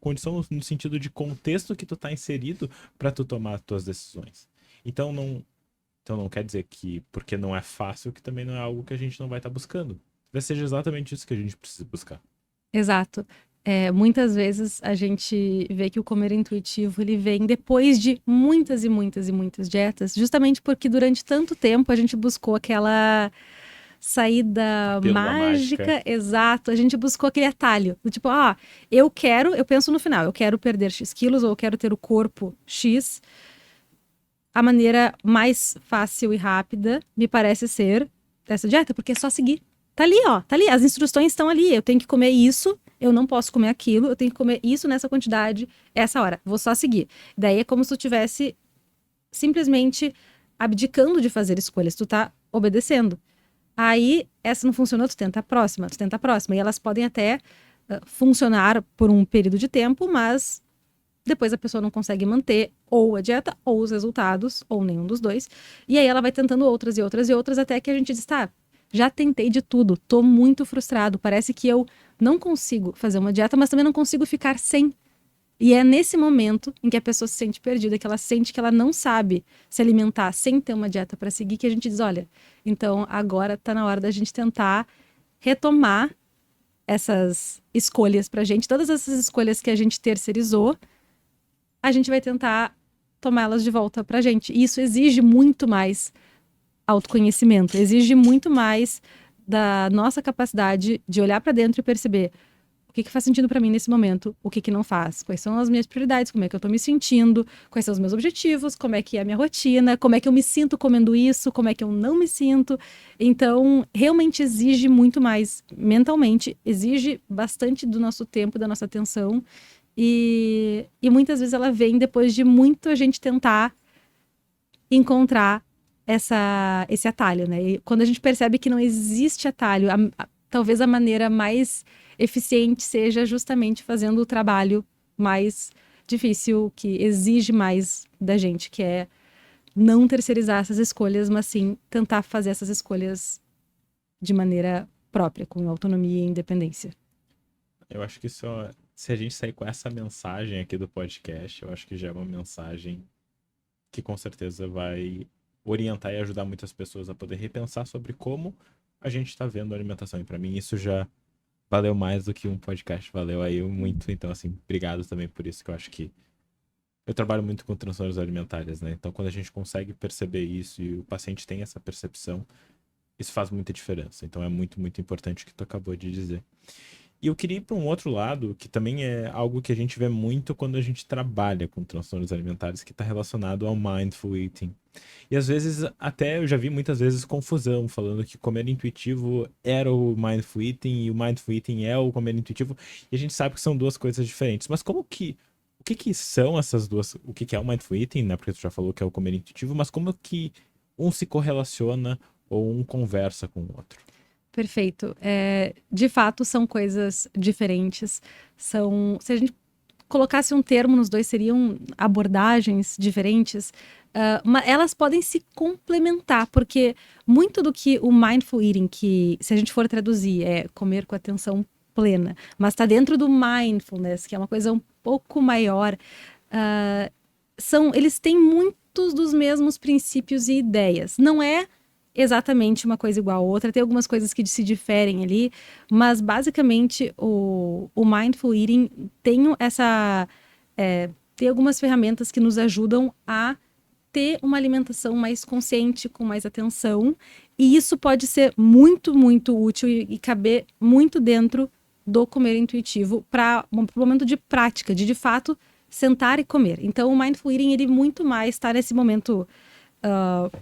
[SPEAKER 1] no sentido de contexto que tu está inserido para tu tomar as tuas decisões. Então não quer dizer que porque não é fácil que também não é algo que a gente não vai estar buscando. Talvez seja exatamente isso que a gente precisa buscar.
[SPEAKER 2] Exato. Muitas vezes a gente vê que o comer intuitivo ele vem depois de muitas e muitas e muitas dietas, justamente porque durante tanto tempo a gente buscou aquela saída
[SPEAKER 1] Pílula
[SPEAKER 2] mágica,
[SPEAKER 1] mágica.
[SPEAKER 2] exato, a gente buscou aquele atalho, do tipo, eu penso no final, eu quero perder X quilos ou eu quero ter o corpo X. A maneira mais fácil e rápida me parece ser essa dieta, porque é só seguir. Tá ali, ó, tá ali, as instruções estão ali, eu tenho que comer isso, eu não posso comer aquilo, eu tenho que comer isso nessa quantidade, essa hora, vou só seguir. Daí é como se tu tivesse simplesmente abdicando de fazer escolhas, tu tá obedecendo. Aí, essa não funcionou, tu tenta a próxima, e elas podem até funcionar por um período de tempo, mas depois a pessoa não consegue manter ou a dieta, ou os resultados, ou nenhum dos dois. E aí ela vai tentando outras e outras e outras, até que a gente diz, tá, já tentei de tudo, tô muito frustrado, parece que eu não consigo fazer uma dieta, mas também não consigo ficar sem. E é nesse momento em que a pessoa se sente perdida, que ela sente que ela não sabe se alimentar sem ter uma dieta para seguir, que a gente diz, olha, então agora tá na hora da gente tentar retomar essas escolhas pra gente, todas essas escolhas que a gente terceirizou, a gente vai tentar tomá-las de volta pra gente. E isso exige muito mais autoconhecimento, exige muito mais da nossa capacidade de olhar pra dentro e perceber o que faz sentido pra mim nesse momento, o que não faz, quais são as minhas prioridades, como é que eu tô me sentindo, quais são os meus objetivos, como é que é a minha rotina, como é que eu me sinto comendo isso, como é que eu não me sinto. Então, realmente exige muito mais mentalmente, exige bastante do nosso tempo, da nossa atenção. E muitas vezes ela vem depois de muito a gente tentar encontrar esse atalho, né? E quando a gente percebe que não existe atalho, talvez a maneira mais eficiente seja justamente fazendo o trabalho mais difícil, que exige mais da gente, que é não terceirizar essas escolhas, mas sim tentar fazer essas escolhas de maneira própria, com autonomia e independência.
[SPEAKER 1] Eu acho que se a gente sair com essa mensagem aqui do podcast, eu acho que já é uma mensagem que com certeza vai orientar e ajudar muitas pessoas a poder repensar sobre como a gente está vendo a alimentação. E para mim isso já valeu mais do que um podcast, valeu aí muito. Então, assim, obrigado também por isso, que eu acho que eu trabalho muito com transtornos alimentares, né? Então, quando a gente consegue perceber isso e o paciente tem essa percepção, isso faz muita diferença. Então, é muito, muito importante o que tu acabou de dizer. E eu queria ir para um outro lado, que também é algo que a gente vê muito quando a gente trabalha com transtornos alimentares, que está relacionado ao mindful eating. E às vezes, até eu já vi muitas vezes confusão, falando que comer intuitivo era o mindful eating e o mindful eating é o comer intuitivo. E a gente sabe que são duas coisas diferentes. Mas o que são essas duas? O que é o mindful eating, né? Porque tu já falou que é o comer intuitivo, mas como que um se correlaciona ou um conversa com o outro?
[SPEAKER 2] Perfeito. De fato, são coisas diferentes. Se a gente colocasse um termo nos dois, seriam abordagens diferentes. Mas elas podem se complementar, porque muito do que o mindful eating, que se a gente for traduzir, é comer com atenção plena, mas está dentro do mindfulness, que é uma coisa um pouco maior. eles têm muitos dos mesmos princípios e ideias. Não é exatamente uma coisa igual a outra, tem algumas coisas que se diferem ali, mas basicamente o Mindful Eating tem algumas ferramentas que nos ajudam a ter uma alimentação mais consciente, com mais atenção, e isso pode ser muito, muito útil e caber muito dentro do comer intuitivo para um momento de prática, de fato sentar e comer. Então o Mindful Eating, ele muito mais está nesse momento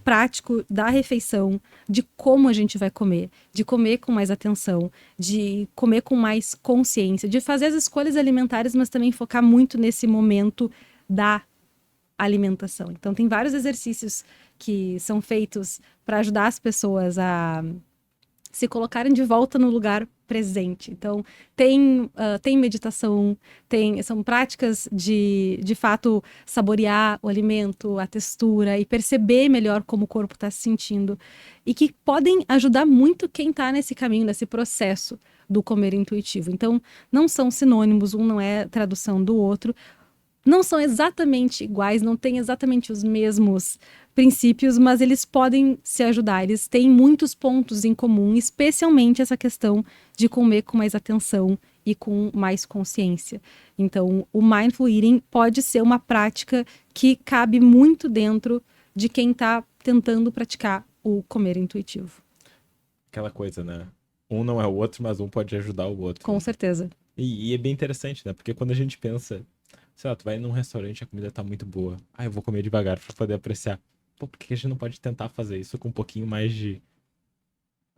[SPEAKER 2] prático da refeição, de como a gente vai comer, de comer com mais atenção, de comer com mais consciência, de fazer as escolhas alimentares, mas também focar muito nesse momento da alimentação. Então tem vários exercícios que são feitos para ajudar as pessoas a se colocarem de volta no lugar presente. Então tem meditação, são práticas de fato saborear o alimento, a textura e perceber melhor como o corpo está se sentindo, e que podem ajudar muito quem está nesse caminho, nesse processo do comer intuitivo. Então não são sinônimos, um não é tradução do outro, não são exatamente iguais, não têm exatamente os mesmos princípios, mas eles podem se ajudar. Eles têm muitos pontos em comum, especialmente essa questão de comer com mais atenção e com mais consciência. Então, o Mindful Eating pode ser uma prática que cabe muito dentro de quem está tentando praticar o comer intuitivo.
[SPEAKER 1] Aquela coisa, né? Um não é o outro, mas um pode ajudar o outro.
[SPEAKER 2] Com certeza.
[SPEAKER 1] E é bem interessante, né? Porque quando a gente pensa, sei lá, tu vai num restaurante, a comida tá muito boa. Eu vou comer devagar pra poder apreciar. Pô, por que a gente não pode tentar fazer isso com um pouquinho mais de...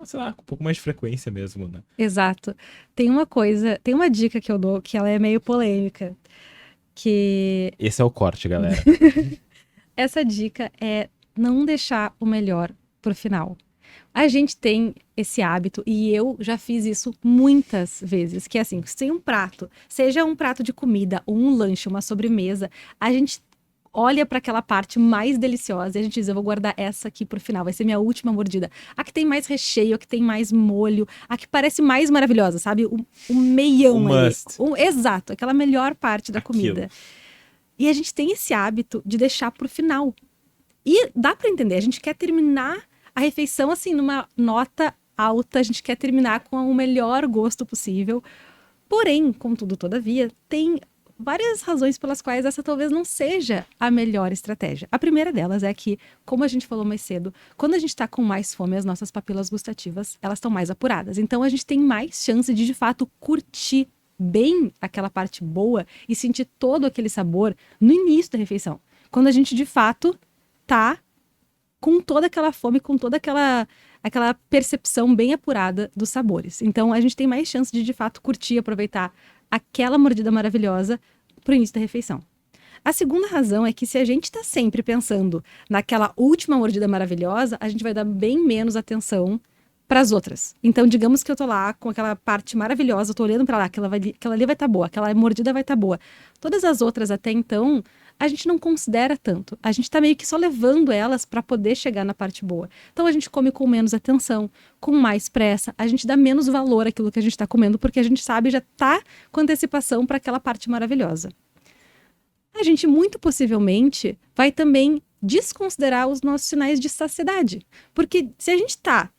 [SPEAKER 1] sei lá, com um pouco mais de frequência mesmo, né?
[SPEAKER 2] Exato. Tem uma dica que eu dou, que ela é meio polêmica, que...
[SPEAKER 1] Esse é o corte, galera.
[SPEAKER 2] Essa dica é não deixar o melhor pro final. A gente tem esse hábito, e eu já fiz isso muitas vezes, que é assim, se tem um prato, seja um prato de comida, ou um lanche, uma sobremesa, a gente olha para aquela parte mais deliciosa e a gente diz, eu vou guardar essa aqui pro final, vai ser minha última mordida. A que tem mais recheio, a que tem mais molho, a que parece mais maravilhosa, sabe? O meião ali. Exato, aquela melhor parte da comida. E a gente tem esse hábito de deixar pro final. E dá para entender, a gente quer terminar a refeição assim numa nota alta, a gente quer terminar com o melhor gosto possível. Porém, contudo, todavia, tem várias razões pelas quais essa talvez não seja a melhor estratégia. A primeira delas é que, como a gente falou mais cedo, quando a gente está com mais fome, as nossas papilas gustativas, elas estão mais apuradas. Então a gente tem mais chance de fato, curtir bem aquela parte boa e sentir todo aquele sabor no início da refeição. Quando a gente, de fato, tá com toda aquela fome, com toda aquela percepção bem apurada dos sabores. Então a gente tem mais chance de fato, curtir e aproveitar aquela mordida maravilhosa pro início da refeição. A segunda razão é que se a gente está sempre pensando naquela última mordida maravilhosa, a gente vai dar bem menos atenção para as outras. Então, digamos que eu tô lá com aquela parte maravilhosa, eu tô olhando para lá, aquela ali vai estar boa, aquela mordida vai estar boa. Todas as outras até então, a gente não considera tanto. A gente tá meio que só levando elas para poder chegar na parte boa. Então a gente come com menos atenção, com mais pressa, a gente dá menos valor àquilo que a gente tá comendo, porque a gente sabe, já tá com antecipação para aquela parte maravilhosa. A gente muito possivelmente vai também desconsiderar os nossos sinais de saciedade. Porque se a gente tá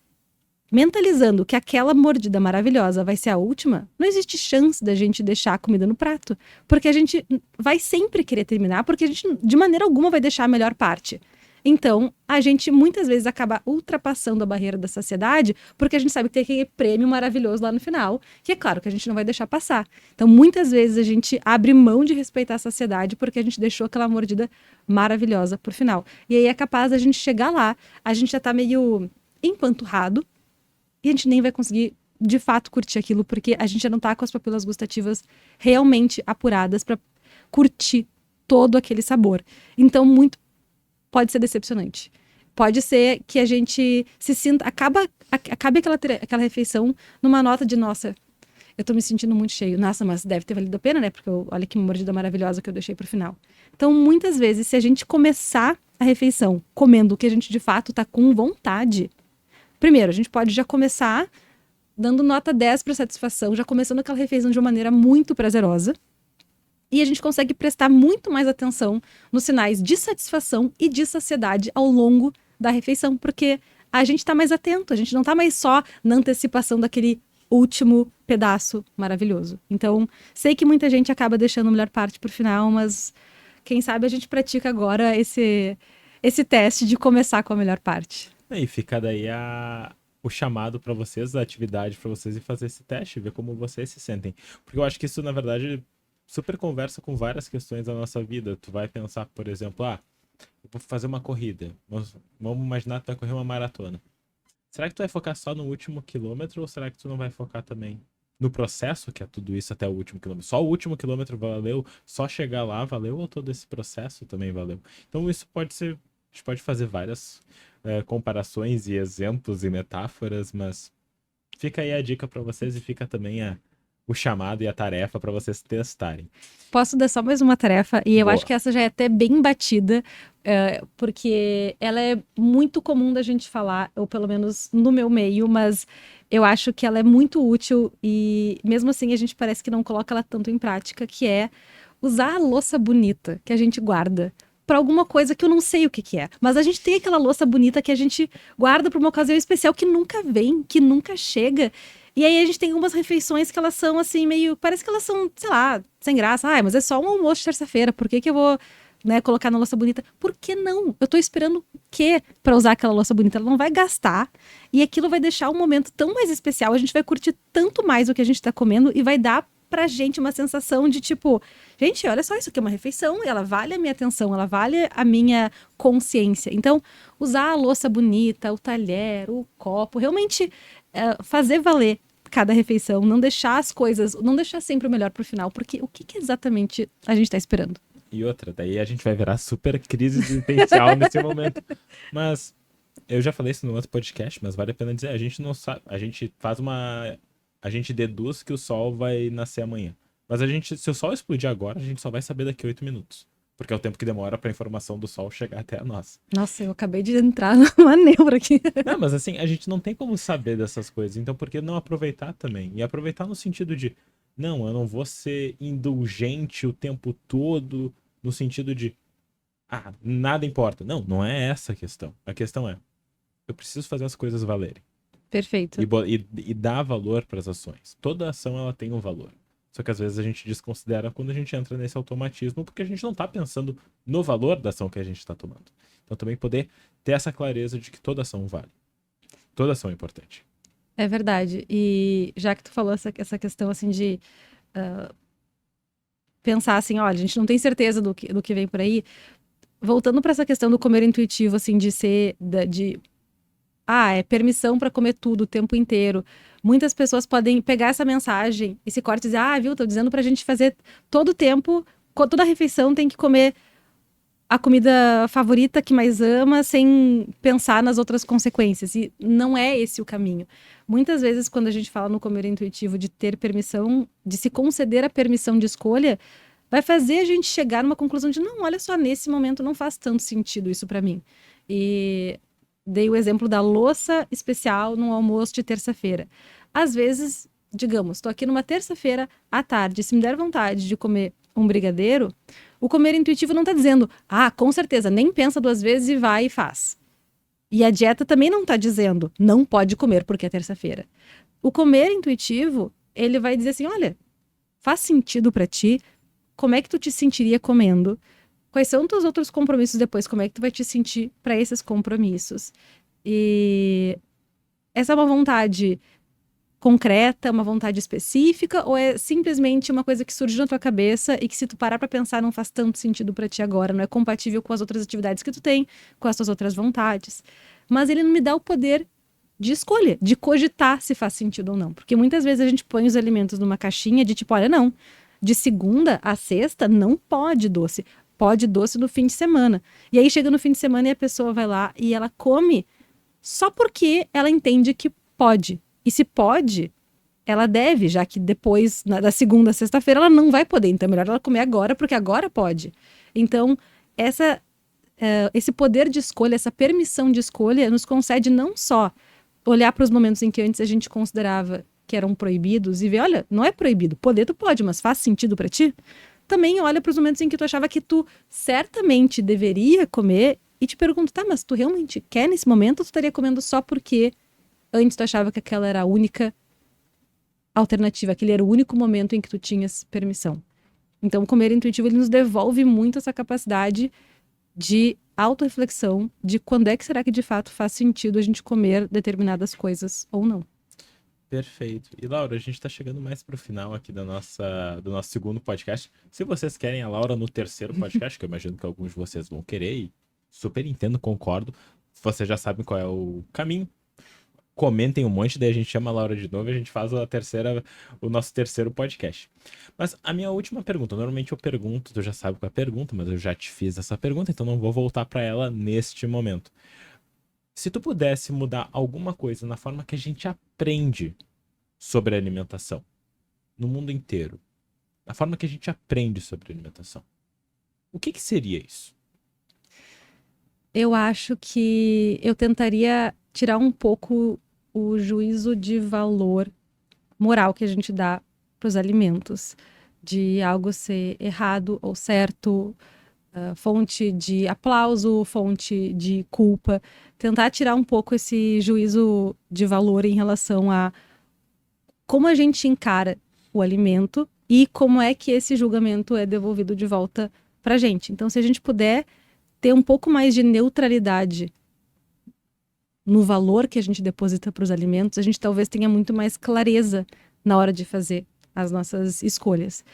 [SPEAKER 2] mentalizando que aquela mordida maravilhosa vai ser a última, não existe chance da gente deixar a comida no prato. Porque a gente vai sempre querer terminar, porque a gente, de maneira alguma, vai deixar a melhor parte. Então, a gente muitas vezes acaba ultrapassando a barreira da saciedade, porque a gente sabe que tem aquele prêmio maravilhoso lá no final, que é claro que a gente não vai deixar passar. Então, muitas vezes a gente abre mão de respeitar a saciedade, porque a gente deixou aquela mordida maravilhosa por final. E aí é capaz da gente chegar lá, a gente já tá meio empanturrado, e a gente nem vai conseguir, de fato, curtir aquilo, porque a gente já não tá com as papilas gustativas realmente apuradas para curtir todo aquele sabor. Então, pode ser decepcionante. Pode ser que a gente se sinta... Acabe aquela refeição numa nota de, nossa, eu tô me sentindo muito cheio. Nossa, mas deve ter valido a pena, né? Porque olha que mordida maravilhosa que eu deixei pro final. Então, muitas vezes, se a gente começar a refeição comendo o que a gente, de fato, tá com vontade... Primeiro, a gente pode já começar dando nota 10 para satisfação, já começando aquela refeição de uma maneira muito prazerosa. E a gente consegue prestar muito mais atenção nos sinais de satisfação e de saciedade ao longo da refeição, porque a gente está mais atento, a gente não está mais só na antecipação daquele último pedaço maravilhoso. Então, sei que muita gente acaba deixando a melhor parte para o final, mas quem sabe a gente pratica agora esse teste de começar com a melhor parte.
[SPEAKER 1] E fica daí o chamado para vocês, a atividade para vocês e fazer esse teste, ver como vocês se sentem. Porque eu acho que isso, na verdade, super conversa com várias questões da nossa vida. Tu vai pensar, por exemplo, eu vou fazer uma corrida. Vamos imaginar que tu vai correr uma maratona. Será que tu vai focar só no último quilômetro ou será que tu não vai focar também no processo, que é tudo isso até o último quilômetro? Só o último quilômetro valeu? Só chegar lá valeu ou todo esse processo também valeu? Então isso pode ser... A gente pode fazer várias comparações e exemplos e metáforas, mas fica aí a dica para vocês e fica também o chamado e a tarefa para vocês testarem.
[SPEAKER 2] Posso dar só mais uma tarefa? E eu
[SPEAKER 1] Boa.
[SPEAKER 2] acho que essa já é até bem batida, porque ela é muito comum da gente falar, ou pelo menos no meu meio, mas eu acho que ela é muito útil e mesmo assim a gente parece que não coloca ela tanto em prática, que é usar a louça bonita que a gente guarda para alguma coisa que eu não sei o que é. Mas a gente tem aquela louça bonita que a gente guarda para uma ocasião especial que nunca vem, que nunca chega. E aí a gente tem umas refeições que elas são assim, meio... Parece que elas são, sei lá, sem graça. Mas é só um almoço de terça-feira. Por que eu vou, colocar na louça bonita? Por que não? Eu tô esperando o quê pra usar aquela louça bonita? Ela não vai gastar. E aquilo vai deixar um momento tão mais especial. A gente vai curtir tanto mais o que a gente tá comendo e vai dar pra gente uma sensação de tipo... Gente, olha só, isso aqui é uma refeição. Ela vale a minha atenção. Ela vale a minha consciência. Então, usar a louça bonita, o talher, o copo. Realmente fazer valer cada refeição, não deixar as coisas, não deixar sempre o melhor pro final, porque o que exatamente a gente tá esperando?
[SPEAKER 1] E outra, daí a gente vai virar super crise existencial nesse momento. Mas eu já falei isso no outro podcast, mas vale a pena dizer, a gente não sabe, a gente deduz que o sol vai nascer amanhã. Mas se o sol explodir agora, a gente só vai saber daqui a 8 minutos. Porque é o tempo que demora pra informação do sol chegar até a nós.
[SPEAKER 2] Nossa, eu acabei de entrar numa neura aqui.
[SPEAKER 1] Não, mas assim, a gente não tem como saber dessas coisas. Então por que não aproveitar também? E aproveitar no sentido de, não, eu não vou ser indulgente o tempo todo, no sentido de, nada importa. Não, não é essa a questão. A questão é, eu preciso fazer as coisas valerem.
[SPEAKER 2] Perfeito.
[SPEAKER 1] E dar valor para as ações. Toda ação, ela tem um valor. Só que às vezes a gente desconsidera quando a gente entra nesse automatismo, porque a gente não tá pensando no valor da ação que a gente está tomando. Então também poder ter essa clareza de que toda ação vale. Toda ação é importante.
[SPEAKER 2] É verdade. E já que tu falou essa questão assim de pensar assim, olha, a gente não tem certeza do que vem por aí. Voltando para essa questão do comer intuitivo, assim, de ser... é permissão para comer tudo o tempo inteiro. Muitas pessoas podem pegar essa mensagem, esse corte e dizer, viu, tô dizendo pra gente fazer todo o tempo, toda a refeição tem que comer a comida favorita que mais ama, sem pensar nas outras consequências. E não é esse o caminho. Muitas vezes, quando a gente fala no comer intuitivo de ter permissão, de se conceder a permissão de escolha, vai fazer a gente chegar numa conclusão de, não, olha só, nesse momento não faz tanto sentido isso pra mim. E... dei o exemplo da louça especial no almoço de terça-feira. Às vezes, digamos, estou aqui numa terça-feira à tarde, se me der vontade de comer um brigadeiro, o comer intuitivo não está dizendo, com certeza, nem pensa duas vezes e vai e faz. E a dieta também não está dizendo, não pode comer porque é terça-feira. O comer intuitivo, ele vai dizer assim, olha, faz sentido para ti? Como é que tu te sentiria comendo? Quais são os teus outros compromissos depois? Como é que tu vai te sentir para esses compromissos? E essa é uma vontade concreta, uma vontade específica, ou é simplesmente uma coisa que surge na tua cabeça e que se tu parar para pensar não faz tanto sentido para ti agora, não é compatível com as outras atividades que tu tem, com as tuas outras vontades. Mas ele não me dá o poder de escolha, de cogitar se faz sentido ou não. Porque muitas vezes a gente põe os alimentos numa caixinha de tipo, olha, não, de segunda a sexta não pode doce. Pode doce no fim de semana. E aí chega no fim de semana e a pessoa vai lá e ela come só porque ela entende que pode. E se pode, ela deve, já que depois, da segunda a sexta-feira, ela não vai poder. Então é melhor ela comer agora, porque agora pode. Então, esse poder de escolha, essa permissão de escolha, nos concede não só olhar para os momentos em que antes a gente considerava que eram proibidos e ver, olha, não é proibido, poder tu pode, mas faz sentido para ti? também olha para os momentos em que tu achava que tu certamente deveria comer e te pergunta, tá, mas tu realmente quer nesse momento ou tu estaria comendo só porque antes tu achava que aquela era a única alternativa, aquele era o único momento em que tu tinhas permissão. Então, o comer intuitivo, ele nos devolve muito essa capacidade de autorreflexão de quando é que será que de fato faz sentido a gente comer determinadas coisas ou não.
[SPEAKER 1] Perfeito. E Laura, a gente tá chegando mais pro final aqui do nosso segundo podcast. Se vocês querem a Laura no terceiro podcast, que eu imagino que alguns de vocês vão querer, e super entendo, concordo. Vocês já sabem qual é o caminho. Comentem um monte, daí a gente chama a Laura de novo e a gente faz o nosso terceiro podcast. Mas a minha última pergunta, normalmente eu pergunto, tu já sabe qual é a pergunta, mas eu já te fiz essa pergunta, então não vou voltar pra ela neste momento. Se tu pudesse mudar alguma coisa na forma que a gente aprende sobre alimentação, no mundo inteiro, na forma que a gente aprende sobre alimentação, o que seria isso?
[SPEAKER 2] Eu acho que eu tentaria tirar um pouco o juízo de valor moral que a gente dá para os alimentos, de algo ser errado ou certo, fonte de aplauso, fonte de culpa, tentar tirar um pouco esse juízo de valor em relação a como a gente encara o alimento e como é que esse julgamento é devolvido de volta pra gente. Então, se a gente puder ter um pouco mais de neutralidade no valor que a gente deposita para os alimentos, a gente talvez tenha muito mais clareza na hora de fazer as nossas escolhas.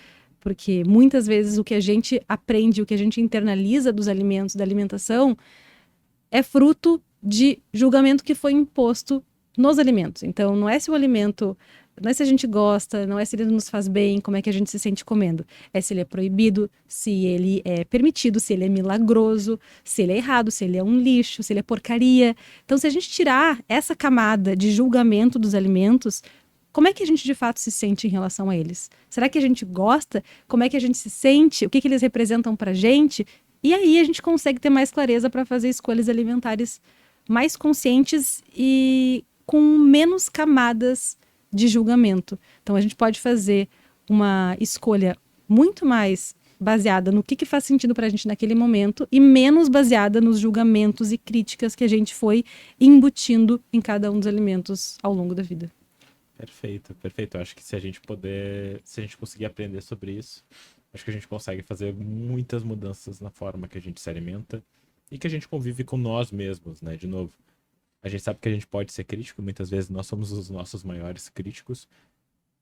[SPEAKER 2] Porque muitas vezes o que a gente aprende, o que a gente internaliza dos alimentos, da alimentação, é fruto de julgamento que foi imposto nos alimentos. Então, não é se o alimento, não é se a gente gosta, não é se ele nos faz bem, como é que a gente se sente comendo. É se ele é proibido, se ele é permitido, se ele é milagroso, se ele é errado, se ele é um lixo, se ele é porcaria. Então, se a gente tirar essa camada de julgamento dos alimentos, como é que a gente de fato se sente em relação a eles? Será que a gente gosta? Como é que a gente se sente? O que eles representam pra gente? E aí a gente consegue ter mais clareza para fazer escolhas alimentares mais conscientes e com menos camadas de julgamento. Então a gente pode fazer uma escolha muito mais baseada no que faz sentido para a gente naquele momento e menos baseada nos julgamentos e críticas que a gente foi embutindo em cada um dos alimentos ao longo da vida.
[SPEAKER 1] Perfeito, perfeito. Eu acho que se a gente conseguir aprender sobre isso, acho que a gente consegue fazer muitas mudanças na forma que a gente se alimenta e que a gente convive com nós mesmos, né? De novo, a gente sabe que a gente pode ser crítico, muitas vezes nós somos os nossos maiores críticos,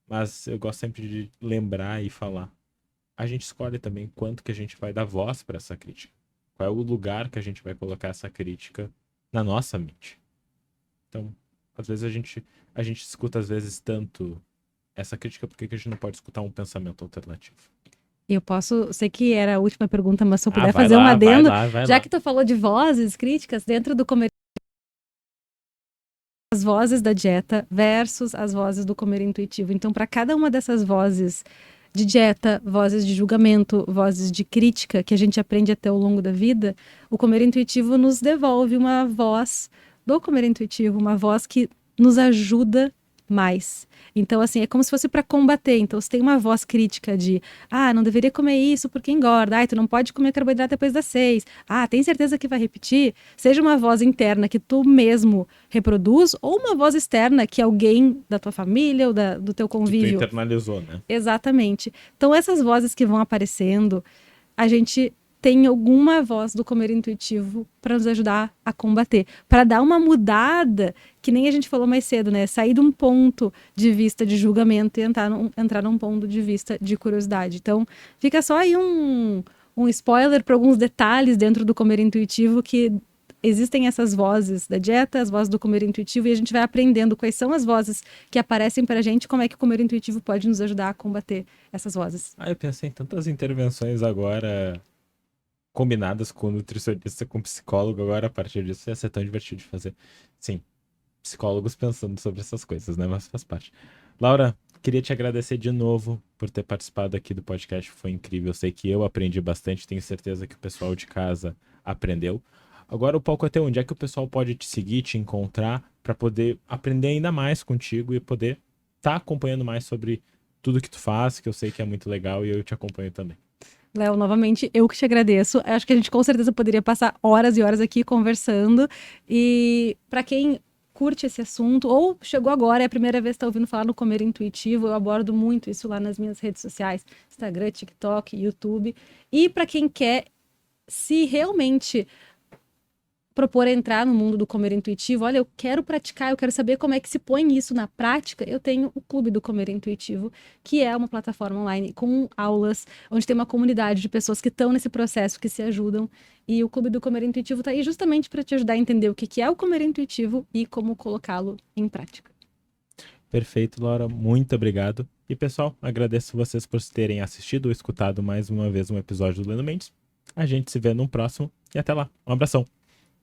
[SPEAKER 1] mas eu gosto sempre de lembrar e falar. A gente escolhe também quanto que a gente vai dar voz para essa crítica. Qual é o lugar que a gente vai colocar essa crítica na nossa mente. Então, às vezes a gente escuta às vezes tanto essa crítica, por que a gente não pode escutar um pensamento alternativo?
[SPEAKER 2] Eu posso, sei que era a última pergunta, mas se eu puder
[SPEAKER 1] vai
[SPEAKER 2] fazer
[SPEAKER 1] lá,
[SPEAKER 2] um adendo,
[SPEAKER 1] vai
[SPEAKER 2] já
[SPEAKER 1] lá.
[SPEAKER 2] que tu falou de vozes críticas dentro do comer, as vozes da dieta versus as vozes do comer intuitivo. Então, para cada uma dessas vozes de dieta, vozes de julgamento, vozes de crítica que a gente aprende até ao longo da vida, o comer intuitivo nos devolve uma voz do comer intuitivo, uma voz que nos ajuda mais. Então, assim, é como se fosse para combater. Então, se tem uma voz crítica de não deveria comer isso porque engorda, tu não pode comer carboidrato depois das 6, tem certeza que vai repetir? Seja uma voz interna que tu mesmo reproduz ou uma voz externa que alguém da tua família ou do teu convívio...
[SPEAKER 1] Que tu internalizou, né?
[SPEAKER 2] Exatamente. Então, essas vozes que vão aparecendo, a gente tem alguma voz do comer intuitivo para nos ajudar a combater, para dar uma mudada, que nem a gente falou mais cedo, né? Sair de um ponto de vista de julgamento e entrar num ponto de vista de curiosidade. Então, fica só aí um spoiler para alguns detalhes dentro do comer intuitivo, que existem essas vozes da dieta, as vozes do comer intuitivo, e a gente vai aprendendo quais são as vozes que aparecem para a gente, como é que o comer intuitivo pode nos ajudar a combater essas vozes.
[SPEAKER 1] Eu pensei em tantas intervenções agora combinadas com nutricionista, com psicólogo, agora a partir disso ia ser tão divertido de fazer. Sim, psicólogos pensando sobre essas coisas, né? Mas faz parte. Laura, queria te agradecer de novo por ter participado aqui do podcast, foi incrível. Eu sei que eu aprendi bastante, tenho certeza que o pessoal de casa aprendeu. Agora o palco é teu, onde é que o pessoal pode te seguir, te encontrar, para poder aprender ainda mais contigo e poder estar acompanhando mais sobre tudo que tu faz, que eu sei que é muito legal e eu te acompanho também.
[SPEAKER 2] Léo, novamente, eu que te agradeço. Acho que a gente com certeza poderia passar horas e horas aqui conversando. E para quem curte esse assunto, ou chegou agora, é a primeira vez que está ouvindo falar no Comer Intuitivo, eu abordo muito isso lá nas minhas redes sociais, Instagram, TikTok, YouTube. E para quem quer se realmente propor entrar no mundo do comer intuitivo, olha, eu quero praticar, eu quero saber como é que se põe isso na prática, eu tenho o Clube do Comer Intuitivo, que é uma plataforma online com aulas, onde tem uma comunidade de pessoas que estão nesse processo, que se ajudam, e o Clube do Comer Intuitivo está aí justamente para te ajudar a entender o que é o comer intuitivo e como colocá-lo em prática.
[SPEAKER 1] Perfeito, Laura, muito obrigado. E pessoal, agradeço vocês por terem assistido ou escutado mais uma vez um episódio do Lendo Mentes. A gente se vê no próximo e até lá. Um abração.